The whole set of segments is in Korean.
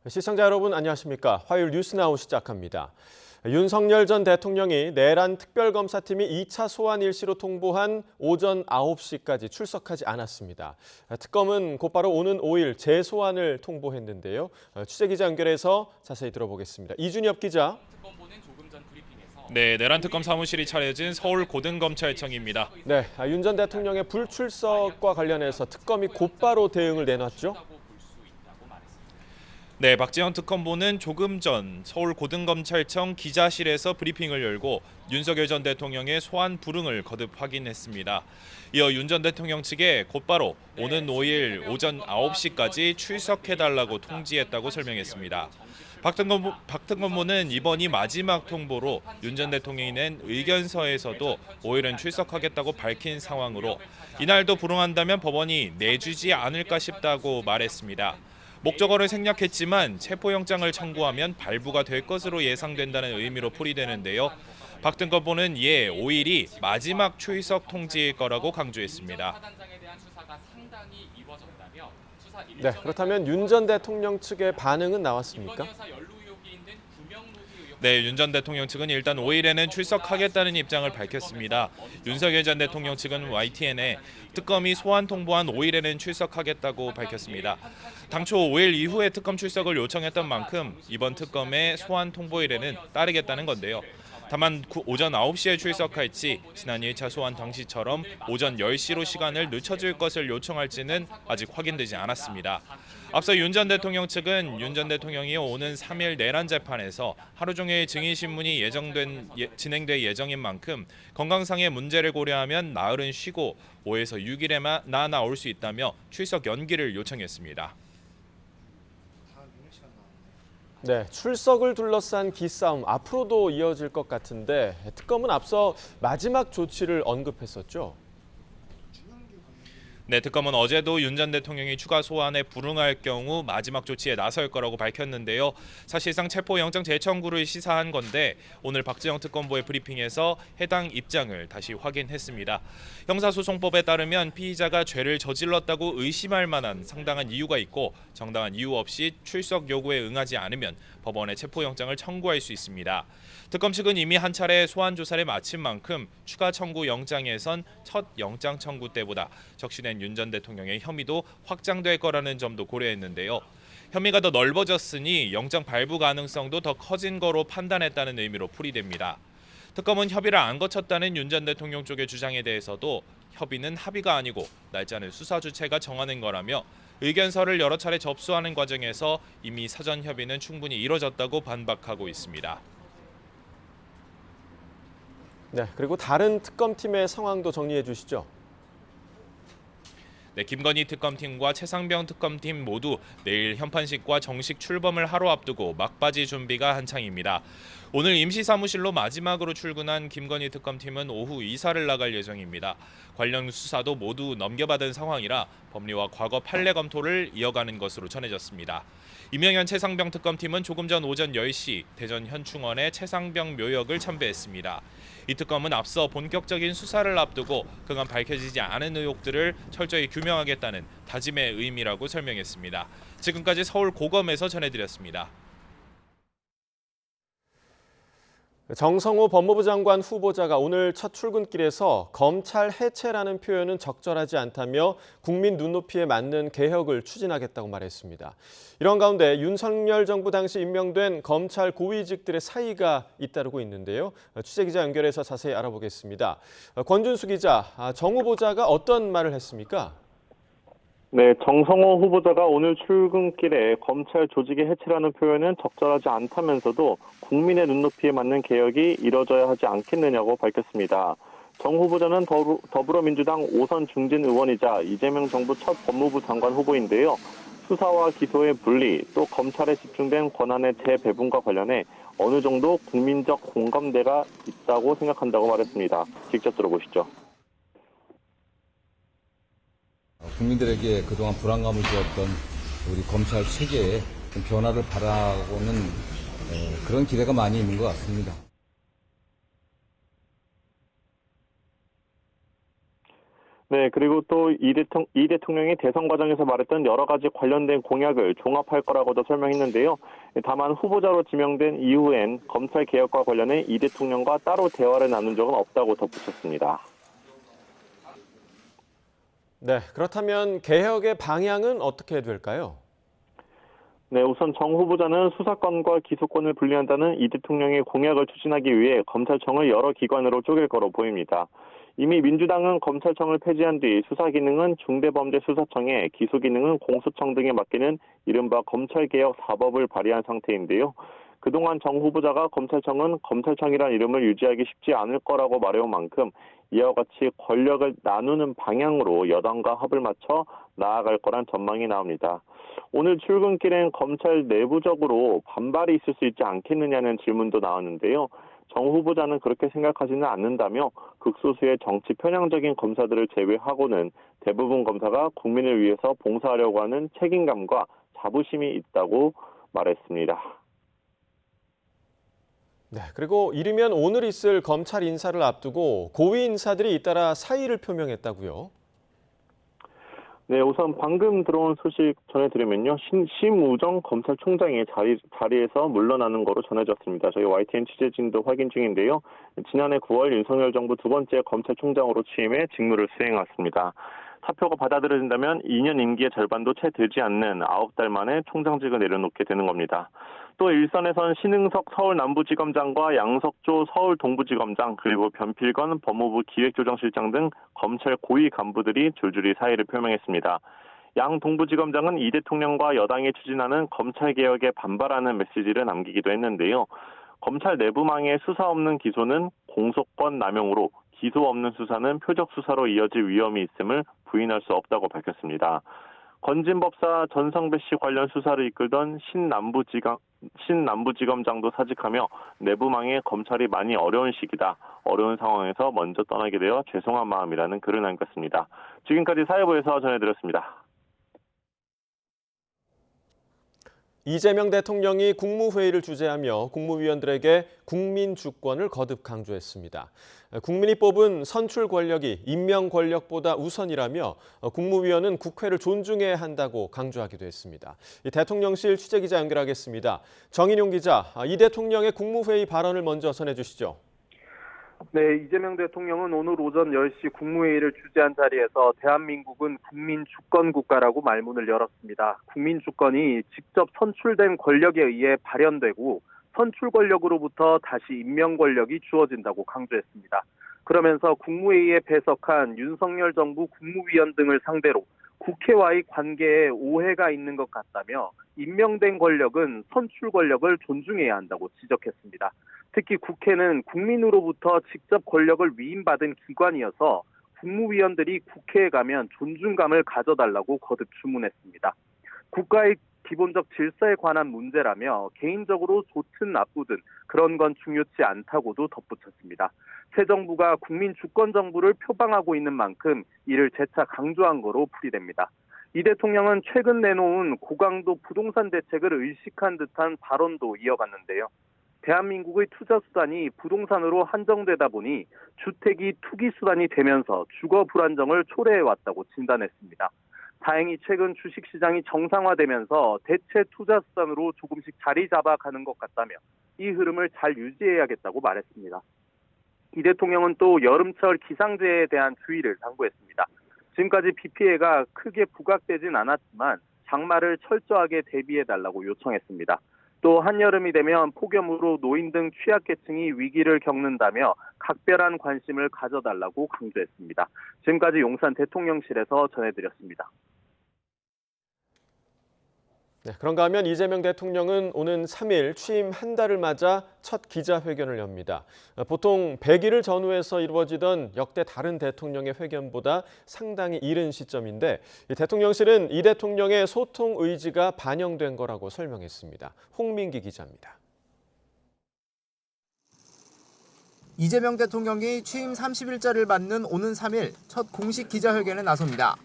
시청자 여러분 안녕하십니까? 화요일 뉴스나우 시작합니다. 윤석열 전 대통령이 내란 특별검사팀이 2차 소환 일시로 통보한 오전 9시까지 출석하지 않았습니다. 특검은 곧바로 오는 5일 재소환을 통보했는데요. 취재기자 연결해서 자세히 들어보겠습니다. 이준엽 기자. 네, 내란 특검 사무실이 차려진 서울 고등검찰청입니다. 네, 윤 전 대통령의 불출석과 관련해서 특검이 곧바로 대응을 내놨죠. 네, 박지원 특검보는 조금 전 서울 고등검찰청 기자실에서 브리핑을 열고 윤석열 전 대통령의 소환 불응을 거듭 확인했습니다. 이어 윤 전 대통령 측에 곧바로 오는 5일 오전 9시까지 출석해달라고 통지했다고 설명했습니다. 박 특검보는 이번이 마지막 통보로 윤 전 대통령이 낸 의견서에서도 5일은 출석하겠다고 밝힌 상황으로 이날도 불응한다면 법원이 내주지 않을까 싶다고 말했습니다. 목적어를 생략했지만 체포영장을 청구하면 발부가 될 것으로 예상된다는 의미로 풀이되는데요. 박 특검보는 이에 5일이 마지막 출석 통지일 거라고 강조했습니다. 네, 그렇다면 윤 전 대통령 측의 반응은 나왔습니까? 네, 윤 전 대통령 측은 일단 5일에는 출석하겠다는 입장을 밝혔습니다. 윤석열 전 대통령 측은 YTN에 특검이 소환 통보한 5일에는 출석하겠다고 밝혔습니다. 당초 5일 이후에 특검 출석을 요청했던 만큼 이번 특검의 소환 통보일에는 따르겠다는 건데요. 다만 오전 9시에 출석할지 지난 1차 소환 당시처럼 오전 10시로 시간을 늦춰줄 것을 요청할지는 아직 확인되지 않았습니다. 앞서 윤 전 대통령 측은 윤 전 대통령이 오는 3일 내란 재판에서 하루 종일 증인 신문이 진행될 예정인 만큼 건강상의 문제를 고려하면 나흘은 쉬고 5에서 6일에만 나올 수 있다며 출석 연기를 요청했습니다. 네, 출석을 둘러싼 기싸움 앞으로도 이어질 것 같은데 특검은 앞서 마지막 조치를 언급했었죠. 네, 특검은 어제도 윤 전 대통령이 추가 소환에 불응할 경우 마지막 조치에 나설 거라고 밝혔는데요. 사실상 체포영장 재청구를 시사한 건데 오늘 박지원 특검보의 브리핑에서 해당 입장을 다시 확인했습니다. 형사소송법에 따르면 피의자가 죄를 저질렀다고 의심할 만한 상당한 이유가 있고 정당한 이유 없이 출석 요구에 응하지 않으면 법원에 체포영장을 청구할 수 있습니다. 특검 측은 이미 한 차례 소환 조사를 마친 만큼 추가 청구 영장에선 첫 영장 청구 때보다 적시된 윤 전 대통령의 혐의도 확장될 거라는 점도 고려했는데요. 혐의가 더 넓어졌으니 영장 발부 가능성도 더 커진 거로 판단했다는 의미로 풀이됩니다. 특검은 협의를 안 거쳤다는 윤 전 대통령 쪽의 주장에 대해서도 협의는 합의가 아니고 날짜는 수사 주체가 정하는 거라며 의견서를 여러 차례 접수하는 과정에서 이미 사전 협의는 충분히 이뤄졌다고 반박하고 있습니다. 네, 그리고 다른 특검팀의 상황도 정리해 주시죠. 네, 김건희 특검팀과 최상병 특검팀 모두 내일 현판식과 정식 출범을 하루 앞두고 막바지 준비가 한창입니다. 오늘 임시사무실로 마지막으로 출근한 김건희 특검팀은 오후 이사를 나갈 예정입니다. 관련 수사도 모두 넘겨받은 상황이라 법리와 과거 판례 검토를 이어가는 것으로 전해졌습니다. 이명현 최상병 특검팀은 조금 전 오전 10시 대전 현충원의 최상병 묘역을 참배했습니다. 이 특검은 앞서 본격적인 수사를 앞두고 그간 밝혀지지 않은 의혹들을 철저히 규명하겠다는 다짐의 의미라고 설명했습니다. 지금까지 서울 고검에서 전해드렸습니다. 정성호 법무부 장관 후보자가 오늘 첫 출근길에서 검찰 해체라는 표현은 적절하지 않다며 국민 눈높이에 맞는 개혁을 추진하겠다고 말했습니다. 이런 가운데 윤석열 정부 당시 임명된 검찰 고위직들의 사의가 잇따르고 있는데요. 취재기자 연결해서 자세히 알아보겠습니다. 권준수 기자, 정 후보자가 어떤 말을 했습니까? 네, 정성호 후보자가 오늘 출근길에 검찰 조직의 해체라는 표현은 적절하지 않다면서도 국민의 눈높이에 맞는 개혁이 이뤄져야 하지 않겠느냐고 밝혔습니다. 정 후보자는 더불어민주당 5선 중진 의원이자 이재명 정부 첫 법무부 장관 후보인데요. 수사와 기소의 분리, 또 검찰에 집중된 권한의 재배분과 관련해 어느 정도 국민적 공감대가 있다고 생각한다고 말했습니다. 직접 들어보시죠. 국민들에게 그동안 불안감을 주었던 우리 검찰 체계에 변화를 바라고는 그런 기대가 많이 있는 것 같습니다. 네, 그리고 또 이 대통령이 대선 과정에서 말했던 여러 가지 관련된 공약을 종합할 거라고도 설명했는데요. 다만 후보자로 지명된 이후엔 검찰 개혁과 관련해 이 대통령과 따로 대화를 나눈 적은 없다고 덧붙였습니다. 네, 그렇다면 개혁의 방향은 어떻게 될까요? 네, 우선 정 후보자는 수사권과 기소권을 분리한다는 이 대통령의 공약을 추진하기 위해 검찰청을 여러 기관으로 쪼갤 거로 보입니다. 이미 민주당은 검찰청을 폐지한 뒤 수사 기능은 중대범죄수사청에, 기소 기능은 공수처 등에 맡기는 이른바 검찰개혁 4법을 발의한 상태인데요. 그동안 정 후보자가 검찰청은 검찰청이란 이름을 유지하기 쉽지 않을 거라고 말해온 만큼 이와 같이 권력을 나누는 방향으로 여당과 합을 맞춰 나아갈 거란 전망이 나옵니다. 오늘 출근길엔 검찰 내부적으로 반발이 있을 수 있지 않겠느냐는 질문도 나왔는데요. 정 후보자는 그렇게 생각하지는 않는다며 극소수의 정치 편향적인 검사들을 제외하고는 대부분 검사가 국민을 위해서 봉사하려고 하는 책임감과 자부심이 있다고 말했습니다. 네, 그리고 이르면 오늘 있을 검찰 인사를 앞두고 고위 인사들이 잇따라 사의를 표명했다고요? 네, 우선 방금 들어온 소식 전해드리면요. 심우정 검찰총장이 자리에서 물러나는 거로 전해졌습니다. 저희 YTN 취재진도 확인 중인데요. 지난해 9월 윤석열 정부 두 번째 검찰총장으로 취임해 직무를 수행했습니다. 사표가 받아들여진다면 2년 임기의 절반도 채 되지 않는 9달 만에 총장직을 내려놓게 되는 겁니다. 또 일선에선 신흥석 서울남부지검장과 양석조 서울동부지검장 그리고 변필건 법무부 기획조정실장 등 검찰 고위 간부들이 줄줄이 사의를 표명했습니다. 양 동부지검장은 이 대통령과 여당이 추진하는 검찰개혁에 반발하는 메시지를 남기기도 했는데요. 검찰 내부망의 수사 없는 기소는 공소권 남용으로 기소 없는 수사는 표적 수사로 이어질 위험이 있음을 부인할 수 없다고 밝혔습니다. 건진법사 전성배 씨 관련 수사를 이끌던 신남부지검장도 사직하며 내부망에 검찰이 많이 어려운 시기다. 어려운 상황에서 먼저 떠나게 되어 죄송한 마음이라는 글을 남겼습니다. 지금까지 사회부에서 전해드렸습니다. 이재명 대통령이 국무회의를 주재하며 국무위원들에게 국민 주권을 거듭 강조했습니다. 국민이 뽑은 선출 권력이 임명 권력보다 우선이라며 국무위원은 국회를 존중해야 한다고 강조하기도 했습니다. 대통령실 취재기자 연결하겠습니다. 정인용 기자, 이 대통령의 국무회의 발언을 먼저 전해주시죠. 네, 이재명 대통령은 오늘 오전 10시 국무회의를 주재한 자리에서 대한민국은 국민 주권 국가라고 말문을 열었습니다. 국민 주권이 직접 선출된 권력에 의해 발현되고 선출 권력으로부터 다시 임명 권력이 주어진다고 강조했습니다. 그러면서 국무회의에 배석한 윤석열 정부 국무위원 등을 상대로 국회와의 관계에 오해가 있는 것 같다며 임명된 권력은 선출 권력을 존중해야 한다고 지적했습니다. 특히 국회는 국민으로부터 직접 권력을 위임받은 기관이어서 국무위원들이 국회에 가면 존중감을 가져달라고 거듭 주문했습니다. 국가의 기본적 질서에 관한 문제라며 개인적으로 좋든 나쁘든 그런 건 중요치 않다고도 덧붙였습니다. 새 정부가 국민 주권 정부를 표방하고 있는 만큼 이를 재차 강조한 거로 풀이됩니다. 이 대통령은 최근 내놓은 고강도 부동산 대책을 의식한 듯한 발언도 이어갔는데요. 대한민국의 투자 수단이 부동산으로 한정되다 보니 주택이 투기 수단이 되면서 주거 불안정을 초래해왔다고 진단했습니다. 다행히 최근 주식시장이 정상화되면서 대체 투자 수단으로 조금씩 자리 잡아가는 것 같다며 이 흐름을 잘 유지해야겠다고 말했습니다. 이 대통령은 또 여름철 기상재해에 대한 주의를 당부했습니다. 지금까지 비 피해가 크게 부각되진 않았지만 장마를 철저하게 대비해달라고 요청했습니다. 또 한여름이 되면 폭염으로 노인 등 취약계층이 위기를 겪는다며 각별한 관심을 가져달라고 강조했습니다. 지금까지 용산 대통령실에서 전해드렸습니다. 네, 그런가 하면 이재명 대통령은 오는 3일 취임 한 달을 맞아 첫 기자회견을 엽니다. 보통 100일을 전후해서 이루어지던 역대 다른 대통령의 회견보다 상당히 이른 시점인데 대통령실은 이 대통령의 소통 의지가 반영된 거라고 설명했습니다. 홍민기 기자입니다. 이재명 대통령이 취임 30일째를 맞는 오는 3일 첫 공식 기자회견에 나섭니다.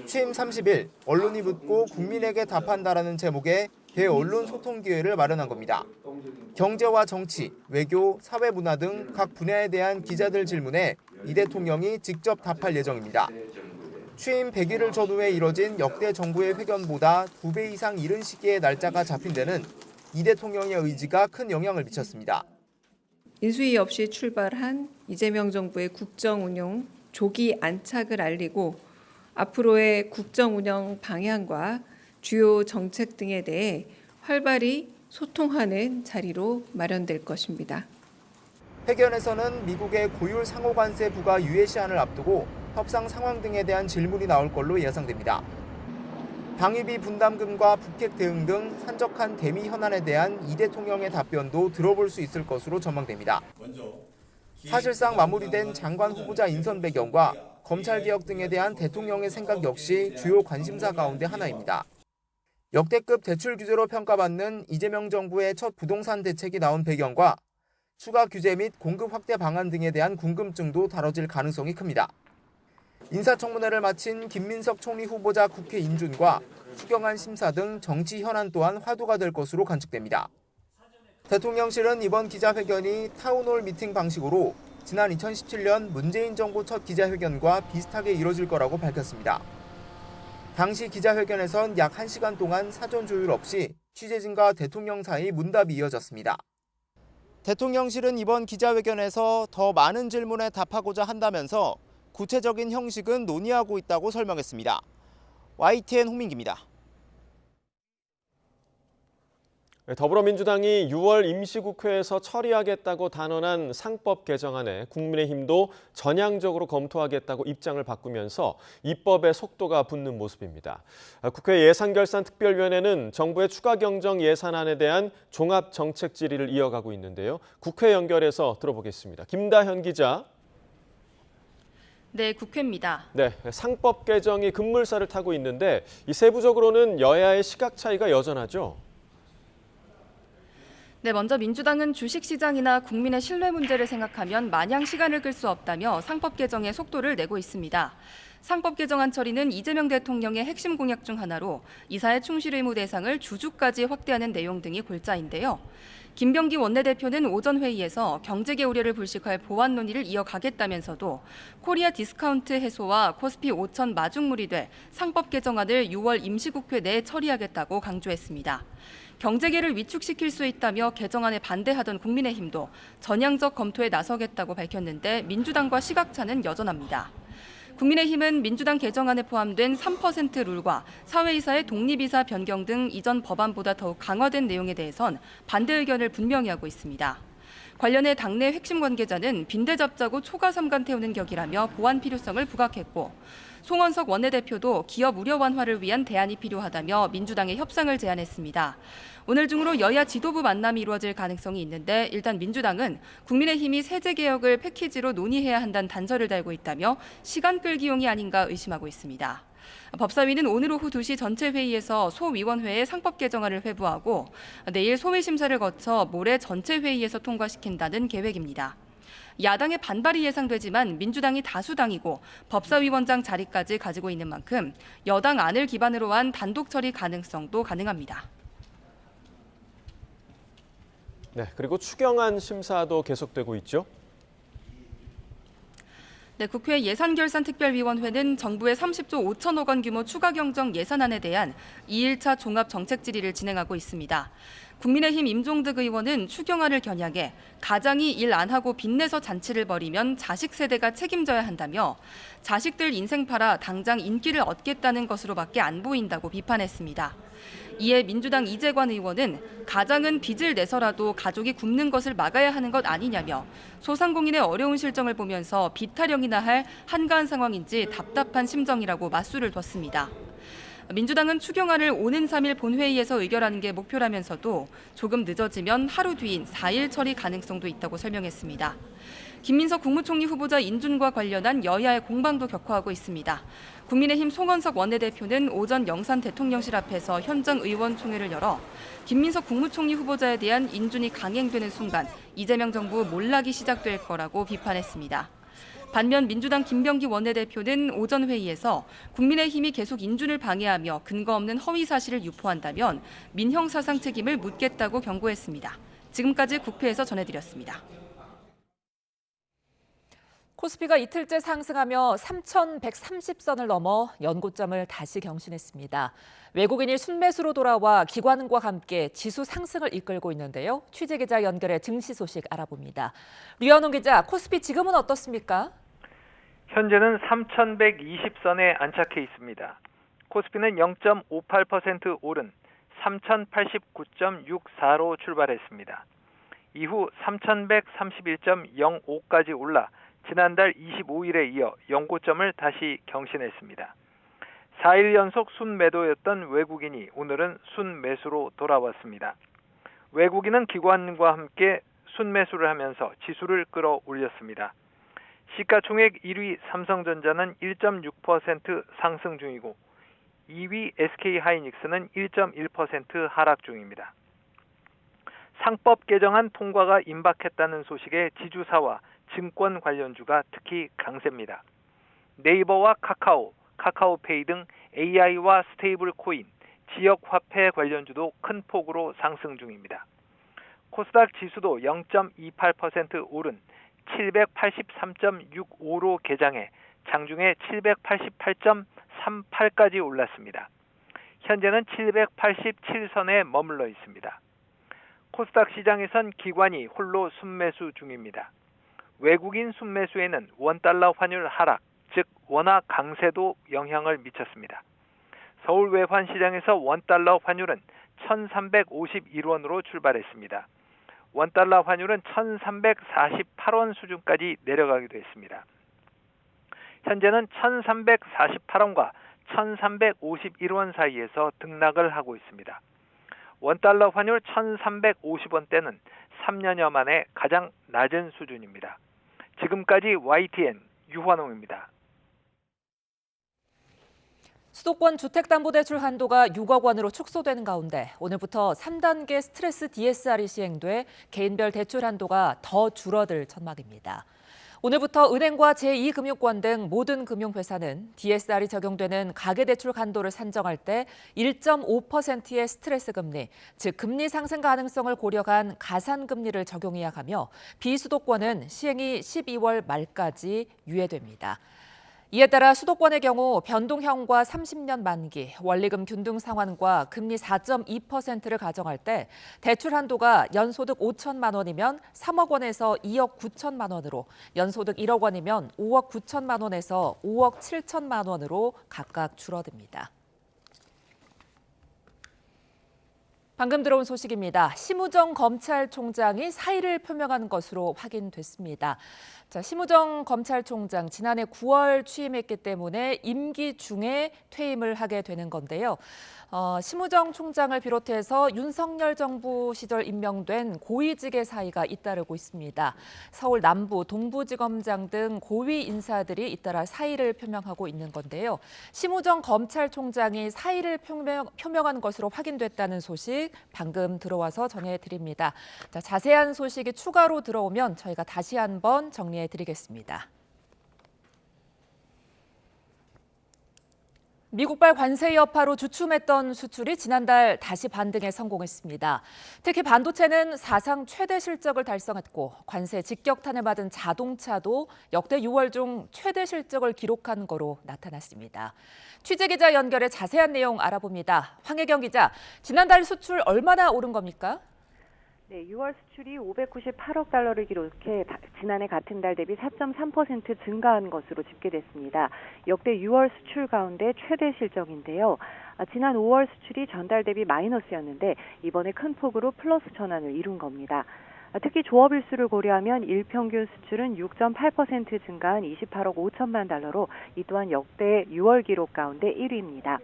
취임 30일 언론이 묻고 국민에게 답한다라는 제목의 대언론 소통 기회를 마련한 겁니다. 경제와 정치, 외교, 사회문화 등 각 분야에 대한 기자들 질문에 이 대통령이 직접 답할 예정입니다. 취임 100일을 전후에 이뤄진 역대 정부의 회견보다 2배 이상 이른 시기에 날짜가 잡힌 데는 이 대통령의 의지가 큰 영향을 미쳤습니다. 인수위 없이 출발한 이재명 정부의 국정 운영 조기 안착을 알리고 앞으로의 국정 운영 방향과 주요 정책 등에 대해 활발히 소통하는 자리로 마련될 것입니다. 회견에서는 미국의 고율 상호관세 부과 유예 시한을 앞두고 협상 상황 등에 대한 질문이 나올 걸로 예상됩니다. 방위비 분담금과 북핵 대응 등 산적한 대미 현안에 대한 이 대통령의 답변도 들어볼 수 있을 것으로 전망됩니다. 사실상 마무리된 장관 후보자 인선 배경과 검찰개혁 등에 대한 대통령의 생각 역시 주요 관심사 가운데 하나입니다. 역대급 대출 규제로 평가받는 이재명 정부의 첫 부동산 대책이 나온 배경과 추가 규제 및 공급 확대 방안 등에 대한 궁금증도 다뤄질 가능성이 큽니다. 인사청문회를 마친 김민석 총리 후보자 국회 인준과 추경안 심사 등 정치 현안 또한 화두가 될 것으로 관측됩니다. 대통령실은 이번 기자회견이 타운홀 미팅 방식으로 지난 2017년 문재인 정부 첫 기자회견과 비슷하게 이뤄질 거라고 밝혔습니다. 당시 기자회견에선 약 1시간 동안 사전 조율 없이 취재진과 대통령 사이 문답이 이어졌습니다. 대통령실은 이번 기자회견에서 더 많은 질문에 답하고자 한다면서 구체적인 형식은 논의하고 있다고 설명했습니다. YTN 홍민기입니다. 더불어민주당이 6월 임시국회에서 처리하겠다고 단언한 상법 개정안에 국민의힘도 전향적으로 검토하겠다고 입장을 바꾸면서 입법의 속도가 붙는 모습입니다. 국회 예산결산특별위원회는 정부의 추가 경정 예산안에 대한 종합정책 질의를 이어가고 있는데요. 국회 연결해서 들어보겠습니다. 김다현 기자. 네, 국회입니다. 네, 상법 개정이 급물살을 타고 있는데 이 세부적으로는 여야의 시각 차이가 여전하죠. 네, 먼저 민주당은 주식시장이나 국민의 신뢰 문제를 생각하면 마냥 시간을 끌 수 없다며 상법 개정에 속도를 내고 있습니다. 상법 개정안 처리는 이재명 대통령의 핵심 공약 중 하나로 이사회 충실 의무 대상을 주주까지 확대하는 내용 등이 골자인데요. 김병기 원내대표는 오전 회의에서 경제계 우려를 불식할 보완 논의를 이어가겠다면서도 코리아 디스카운트 해소와 코스피 5천 마중물이 될 상법 개정안을 6월 임시국회 내에 처리하겠다고 강조했습니다. 경제계를 위축시킬 수 있다며 개정안에 반대하던 국민의힘도 전향적 검토에 나서겠다고 밝혔는데 민주당과 시각차는 여전합니다. 국민의힘은 민주당 개정안에 포함된 3% 룰과 사회이사의 독립이사 변경 등 이전 법안보다 더욱 강화된 내용에 대해선 반대 의견을 분명히 하고 있습니다. 관련해 당내 핵심 관계자는 빈대 잡자고 초과 삼간 태우는 격이라며 보완 필요성을 부각했고 송원석 원내대표도 기업 우려 완화를 위한 대안이 필요하다며 민주당에 협상을 제안했습니다. 오늘 중으로 여야 지도부 만남이 이루어질 가능성이 있는데 일단 민주당은 국민의힘이 세제개혁을 패키지로 논의해야 한다는 단서를 달고 있다며 시간 끌기용이 아닌가 의심하고 있습니다. 법사위는 오늘 오후 2시 전체 회의에서 소위원회에 상법 개정안을 회부하고 내일 소위 심사를 거쳐 모레 전체 회의에서 통과시킨다는 계획입니다. 야당의 반발이 예상되지만 민주당이 다수당이고 법사위원장 자리까지 가지고 있는 만큼 여당 안을 기반으로 한 단독 처리 가능성도 가능합니다. 네, 그리고 추경안 심사도 계속되고 있죠. 네, 국회 예산결산특별위원회는 정부의 30조 5천억 원 규모 추가 경정 예산안에 대한 2일차 종합 정책 질의를 진행하고 있습니다. 국민의힘 임종득 의원은 추경안을 겨냥해 가장이 일 안 하고 빚내서 잔치를 벌이면 자식 세대가 책임져야 한다며 자식들 인생 팔아 당장 인기를 얻겠다는 것으로밖에 안 보인다고 비판했습니다. 이에 민주당 이재관 의원은 가장은 빚을 내서라도 가족이 굶는 것을 막아야 하는 것 아니냐며 소상공인의 어려운 실정을 보면서 빚 타령이나 할 한가한 상황인지 답답한 심정이라고 맞수를 뒀습니다. 민주당은 추경안을 오는 3일 본회의에서 의결하는 게 목표라면서도 조금 늦어지면 하루 뒤인 4일 처리 가능성도 있다고 설명했습니다. 김민석 국무총리 후보자 인준과 관련한 여야의 공방도 격화하고 있습니다. 국민의힘 송원석 원내대표는 오전 영산 대통령실 앞에서 현장 의원총회를 열어 김민석 국무총리 후보자에 대한 인준이 강행되는 순간 이재명 정부 몰락이 시작될 거라고 비판했습니다. 반면 민주당 김병기 원내대표는 오전 회의에서 국민의힘이 계속 인준을 방해하며 근거 없는 허위 사실을 유포한다면 민형사상 책임을 묻겠다고 경고했습니다. 지금까지 국회에서 전해드렸습니다. 코스피가 이틀째 상승하며 3,130선을 넘어 연고점을 다시 경신했습니다. 외국인이 순매수로 돌아와 기관과 함께 지수 상승을 이끌고 있는데요. 취재기자 연결해 증시 소식 알아봅니다. 류현웅 기자, 코스피 지금은 어떻습니까? 현재는 3,120선에 안착해 있습니다. 코스피는 0.58% 오른 3,089.64로 출발했습니다. 이후 3,131.05까지 올라 지난달 25일에 이어 연고점을 다시 경신했습니다. 4일 연속 순매도였던 외국인이 오늘은 순매수로 돌아왔습니다. 외국인은 기관과 함께 순매수를 하면서 지수를 끌어올렸습니다. 시가총액 1위 삼성전자는 1.6% 상승 중이고 2위 SK하이닉스는 1.1% 하락 중입니다. 상법 개정안 통과가 임박했다는 소식에 지주사와 증권 관련주가 특히 강세입니다. 네이버와 카카오페이 등 AI와 스테이블 코인, 지역 화폐 관련주도 큰 폭으로 상승 중입니다. 코스닥 지수도 0.28% 오른 783.65로 개장해 장중에 788.38까지 올랐습니다. 현재는 787선에 머물러 있습니다. 코스닥 시장에선 기관이 홀로 순매수 중입니다. 외국인 순매수에는 원달러 환율 하락, 즉 원화 강세도 영향을 미쳤습니다. 서울 외환시장에서 원달러 환율은 1,351원으로 출발했습니다. 원달러 환율은 1,348원 수준까지 내려가기도 했습니다. 현재는 1,348원과 1,351원 사이에서 등락을 하고 있습니다. 원달러 환율 1,350원대는 3년여 만에 가장 낮은 수준입니다. 지금까지 YTN 유환홍입니다. 수도권 주택담보대출 한도가 6억 원으로 축소되는 가운데 오늘부터 3단계 스트레스 DSR이 시행돼 개인별 대출 한도가 더 줄어들 전망입니다. 오늘부터 은행과 제2금융권 등 모든 금융회사는 DSR이 적용되는 가계대출 한도를 산정할 때 1.5%의 스트레스 금리, 즉 금리 상승 가능성을 고려한 가산금리를 적용해야 하며 비수도권은 시행이 12월 말까지 유예됩니다. 이에 따라 수도권의 경우 변동형과 30년 만기, 원리금 균등 상환과 금리 4.2%를 가정할 때 대출 한도가 연소득 5천만 원이면 3억 원에서 2억 9천만 원으로, 연소득 1억 원이면 5억 9천만 원에서 5억 7천만 원으로 각각 줄어듭니다. 방금 들어온 소식입니다. 심우정 검찰총장이 사의를 표명한 것으로 확인됐습니다. 심우정 검찰총장 지난해 9월 취임했기 때문에 임기 중에 퇴임을 하게 되는 건데요. 심우정 총장을 비롯해서 윤석열 정부 시절 임명된 고위직의 사의가 잇따르고 있습니다. 서울 남부, 동부지검장 등 고위 인사들이 잇따라 사의를 표명하고 있는 건데요. 심우정 검찰총장이 사의를 표명한 것으로 확인됐다는 소식 방금 들어와서 전해드립니다. 자세한 소식이 추가로 들어오면 저희가 다시 한번 정리해드리겠습니다. 미국발 관세 여파로 주춤했던 수출이 지난달 다시 반등에 성공했습니다. 특히 반도체는 사상 최대 실적을 달성했고 관세 직격탄을 맞은 자동차도 역대 6월 중 최대 실적을 기록한 거로 나타났습니다. 취재기자 연결해 자세한 내용 알아봅니다. 황혜경 기자, 지난달 수출 얼마나 오른 겁니까? 네, 6월 수출이 598억 달러를 기록해 지난해 같은 달 대비 4.3% 증가한 것으로 집계됐습니다. 역대 6월 수출 가운데 최대 실적인데요. 지난 5월 수출이 전달 대비 마이너스였는데 이번에 큰 폭으로 플러스 전환을 이룬 겁니다. 특히 조업일수를 고려하면 일평균 수출은 6.8% 증가한 28억 5천만 달러로 이 또한 역대 6월 기록 가운데 1위입니다.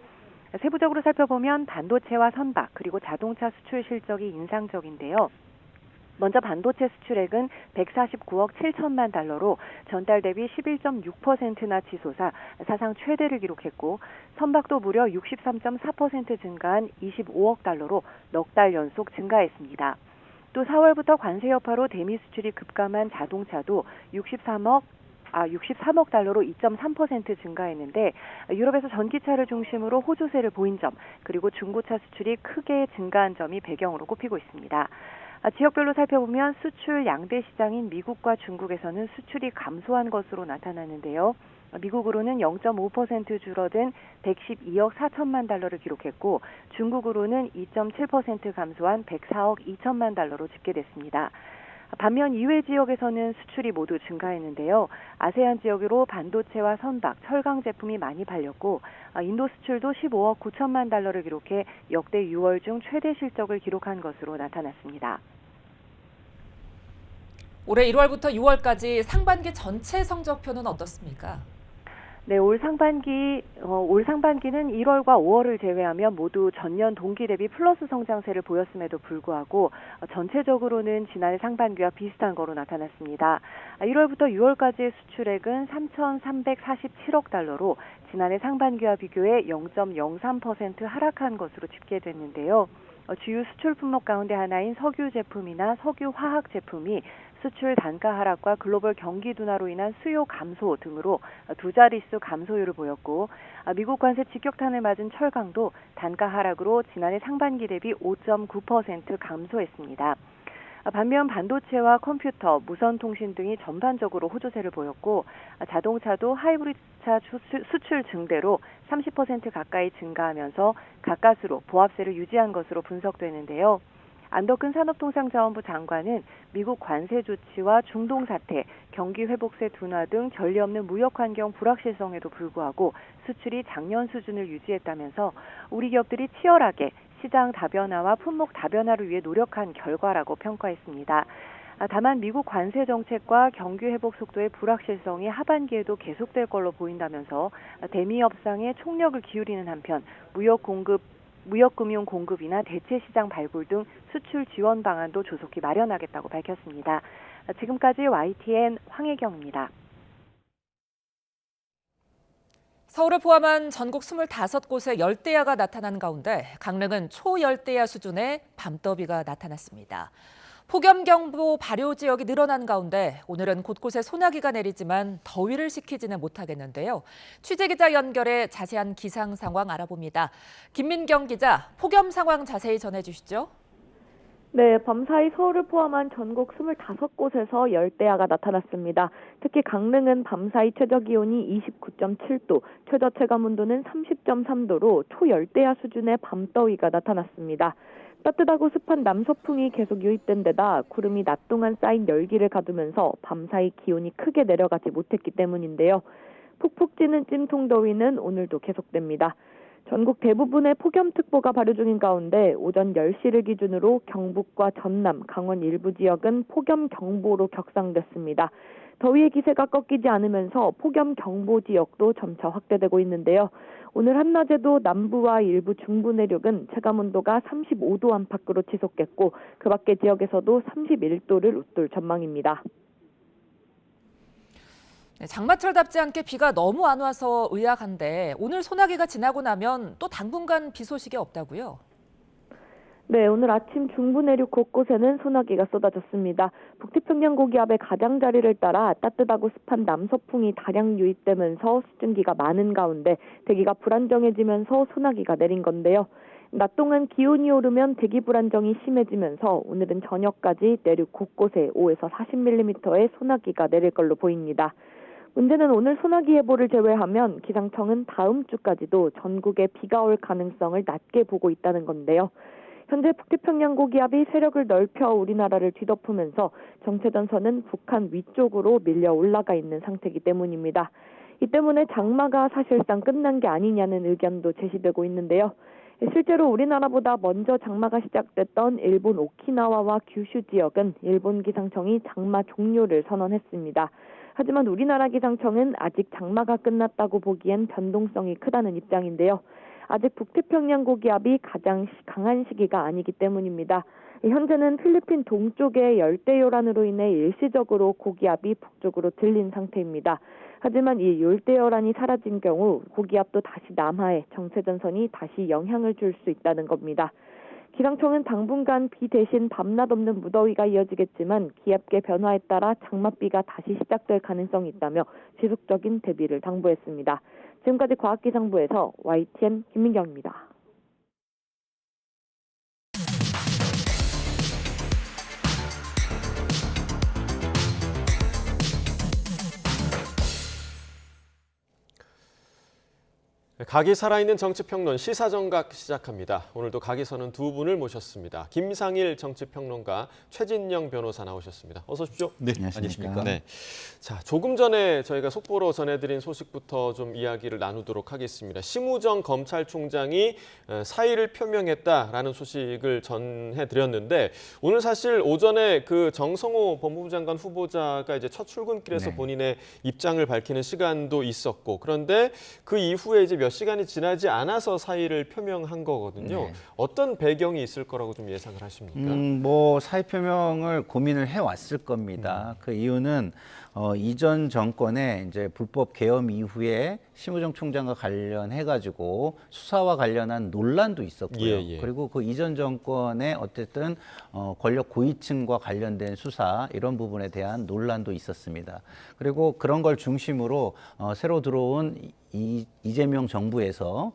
세부적으로 살펴보면 반도체와 선박 그리고 자동차 수출 실적이 인상적인데요. 먼저 반도체 수출액은 149억 7천만 달러로 전달 대비 11.6%나 치솟아 사상 최대를 기록했고 선박도 무려 63.4% 증가한 25억 달러로 넉 달 연속 증가했습니다. 또 4월부터 관세 여파로 대미 수출이 급감한 자동차도 63억 달러로 2.3% 증가했는데 유럽에서 전기차를 중심으로 호조세를 보인 점 그리고 중고차 수출이 크게 증가한 점이 배경으로 꼽히고 있습니다. 지역별로 살펴보면 수출 양대 시장인 미국과 중국에서는 수출이 감소한 것으로 나타나는데요. 미국으로는 0.5% 줄어든 112억 4천만 달러를 기록했고 중국으로는 2.7% 감소한 104억 2천만 달러로 집계됐습니다. 반면 이외 지역에서는 수출이 모두 증가했는데요. 아세안 지역으로 반도체와 선박, 철강 제품이 많이 팔렸고 인도 수출도 15억 9천만 달러를 기록해 역대 6월 중 최대 실적을 기록한 것으로 나타났습니다. 올해 1월부터 6월까지 상반기 전체 성적표는 어떻습니까? 네, 올 상반기는 1월과 5월을 제외하면 모두 전년 동기 대비 플러스 성장세를 보였음에도 불구하고 전체적으로는 지난해 상반기와 비슷한 거로 나타났습니다. 1월부터 6월까지의 수출액은 3,347억 달러로 지난해 상반기와 비교해 0.03% 하락한 것으로 집계됐는데요. 주요 수출 품목 가운데 하나인 석유 제품이나 석유 화학 제품이 수출 단가 하락과 글로벌 경기 둔화로 인한 수요 감소 등으로 두 자릿수 감소율을 보였고 미국 관세 직격탄을 맞은 철강도 단가 하락으로 지난해 상반기 대비 5.9% 감소했습니다. 반면 반도체와 컴퓨터, 무선통신 등이 전반적으로 호조세를 보였고 자동차도 하이브리드차 수출 증대로 30% 가까이 증가하면서 가까스로 보합세를 유지한 것으로 분석되는데요. 안덕근 산업통상자원부 장관은 미국 관세 조치와 중동 사태, 경기 회복세 둔화 등 전례 없는 무역 환경 불확실성에도 불구하고 수출이 작년 수준을 유지했다면서 우리 기업들이 치열하게 시장 다변화와 품목 다변화를 위해 노력한 결과라고 평가했습니다. 다만 미국 관세 정책과 경기 회복 속도의 불확실성이 하반기에도 계속될 걸로 보인다면서 대미 협상에 총력을 기울이는 한편 무역금융 공급이나 대체 시장 발굴 등 수출 지원 방안도 조속히 마련하겠다고 밝혔습니다. 지금까지 YTN 황혜경입니다. 서울을 포함한 전국 25곳에 열대야가 나타난 가운데 강릉은 초열대야 수준의 밤더위가 나타났습니다. 폭염경보 발효 지역이 늘어난 가운데 오늘은 곳곳에 소나기가 내리지만 더위를 식히지는 못하겠는데요. 취재기자 연결해 자세한 기상 상황 알아봅니다. 김민경 기자, 폭염 상황 자세히 전해주시죠. 네, 밤사이 서울을 포함한 전국 25곳에서 열대야가 나타났습니다. 특히 강릉은 밤사이 최저기온이 29.7도, 최저 체감온도는 30.3도로 초열대야 수준의 밤더위가 나타났습니다. 따뜻하고 습한 남서풍이 계속 유입된 데다 구름이 낮 동안 쌓인 열기를 가두면서 밤사이 기온이 크게 내려가지 못했기 때문인데요. 푹푹 찌는 찜통더위는 오늘도 계속됩니다. 전국 대부분의 폭염특보가 발효 중인 가운데 오전 10시를 기준으로 경북과 전남, 강원 일부 지역은 폭염경보로 격상됐습니다. 더위의 기세가 꺾이지 않으면서 폭염경보 지역도 점차 확대되고 있는데요. 오늘 한낮에도 남부와 일부 중부 내륙은 체감온도가 35도 안팎으로 지속됐고 그 밖의 지역에서도 31도를 웃돌 전망입니다. 장마철답지 않게 비가 너무 안 와서 의아한데 오늘 소나기가 지나고 나면 또 당분간 비 소식이 없다고요? 네, 오늘 아침 중부 내륙 곳곳에는 소나기가 쏟아졌습니다. 북태평양 고기압의 가장자리를 따라 따뜻하고 습한 남서풍이 다량 유입되면서 수증기가 많은 가운데 대기가 불안정해지면서 소나기가 내린 건데요. 낮 동안 기온이 오르면 대기 불안정이 심해지면서 오늘은 저녁까지 내륙 곳곳에 5에서 40mm의 소나기가 내릴 걸로 보입니다. 문제는 오늘 소나기 예보를 제외하면 기상청은 다음 주까지도 전국에 비가 올 가능성을 낮게 보고 있다는 건데요. 현재 북태평양 고기압이 세력을 넓혀 우리나라를 뒤덮으면서 정체전선은 북한 위쪽으로 밀려 올라가 있는 상태이기 때문입니다. 이 때문에 장마가 사실상 끝난 게 아니냐는 의견도 제시되고 있는데요. 실제로 우리나라보다 먼저 장마가 시작됐던 일본 오키나와와 규슈 지역은 일본 기상청이 장마 종료를 선언했습니다. 하지만 우리나라 기상청은 아직 장마가 끝났다고 보기엔 변동성이 크다는 입장인데요. 아직 북태평양 고기압이 가장 강한 시기가 아니기 때문입니다. 현재는 필리핀 동쪽의 열대요란으로 인해 일시적으로 고기압이 북쪽으로 들린 상태입니다. 하지만 이 열대요란이 사라진 경우 고기압도 다시 남하해 정체전선이 다시 영향을 줄 수 있다는 겁니다. 기상청은 당분간 비 대신 밤낮 없는 무더위가 이어지겠지만 기압계 변화에 따라 장맛비가 다시 시작될 가능성이 있다며 지속적인 대비를 당부했습니다. 지금까지 과학기상부에서 YTN 김민경입니다. 각이 살아있는 정치평론 시사정각 시작합니다. 오늘도 각에서는 두 분을 모셨습니다. 김상일 정치평론가, 최진영 변호사 나오셨습니다. 어서 오십시오. 네, 안녕하십니까. 네. 자, 조금 전에 저희가 속보로 전해드린 소식부터 좀 이야기를 나누도록 하겠습니다. 심우정 검찰총장이 사의를 표명했다라는 소식을 전해드렸는데 오늘 사실 오전에 그 정성호 법무부 장관 후보자가 이제 첫 출근길에서 본인의 입장을 밝히는 시간도 있었고, 그런데 그 이후에 이제 몇 시간이 지나지 않아서 사의를 표명한 거거든요. 어떤 배경이 있을 거라고 좀 예상을 하십니까? 뭐 사의 표명을 고민을 해왔을 겁니다. 그 이유는 이전 정권의 이제 불법 계엄 이후에 심우정 총장과 관련해가지고 수사와 관련한 논란도 있었고요. 그리고 그 이전 정권의 어쨌든 권력 고위층과 관련된 수사 이런 부분에 대한 논란도 있었습니다. 그리고 그런 걸 중심으로 새로 들어온 이재명 정부에서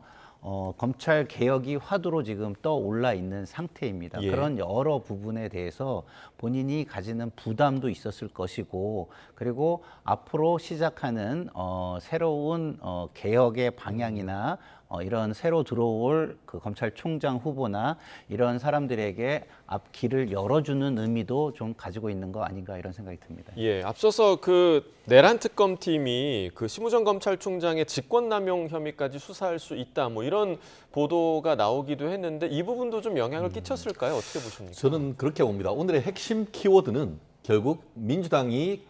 검찰 개혁이 화두로 지금 떠올라 있는 상태입니다. 그런 여러 부분에 대해서 본인이 가지는 부담도 있었을 것이고, 그리고 앞으로 시작하는 새로운 개혁의 방향이나 이런 새로 들어올 그 검찰총장 후보나 이런 사람들에게 앞길을 열어주는 의미도 좀 가지고 있는 거 아닌가 이런 생각이 듭니다. 예, 앞서서 그 내란 특검팀이 그 심우정 검찰총장의 직권남용 혐의까지 수사할 수 있다, 뭐 이런 보도가 나오기도 했는데 이 부분도 좀 영향을 끼쳤을까요? 어떻게 보십니까? 저는 그렇게 봅니다. 오늘의 핵심 키워드는 결국 민주당이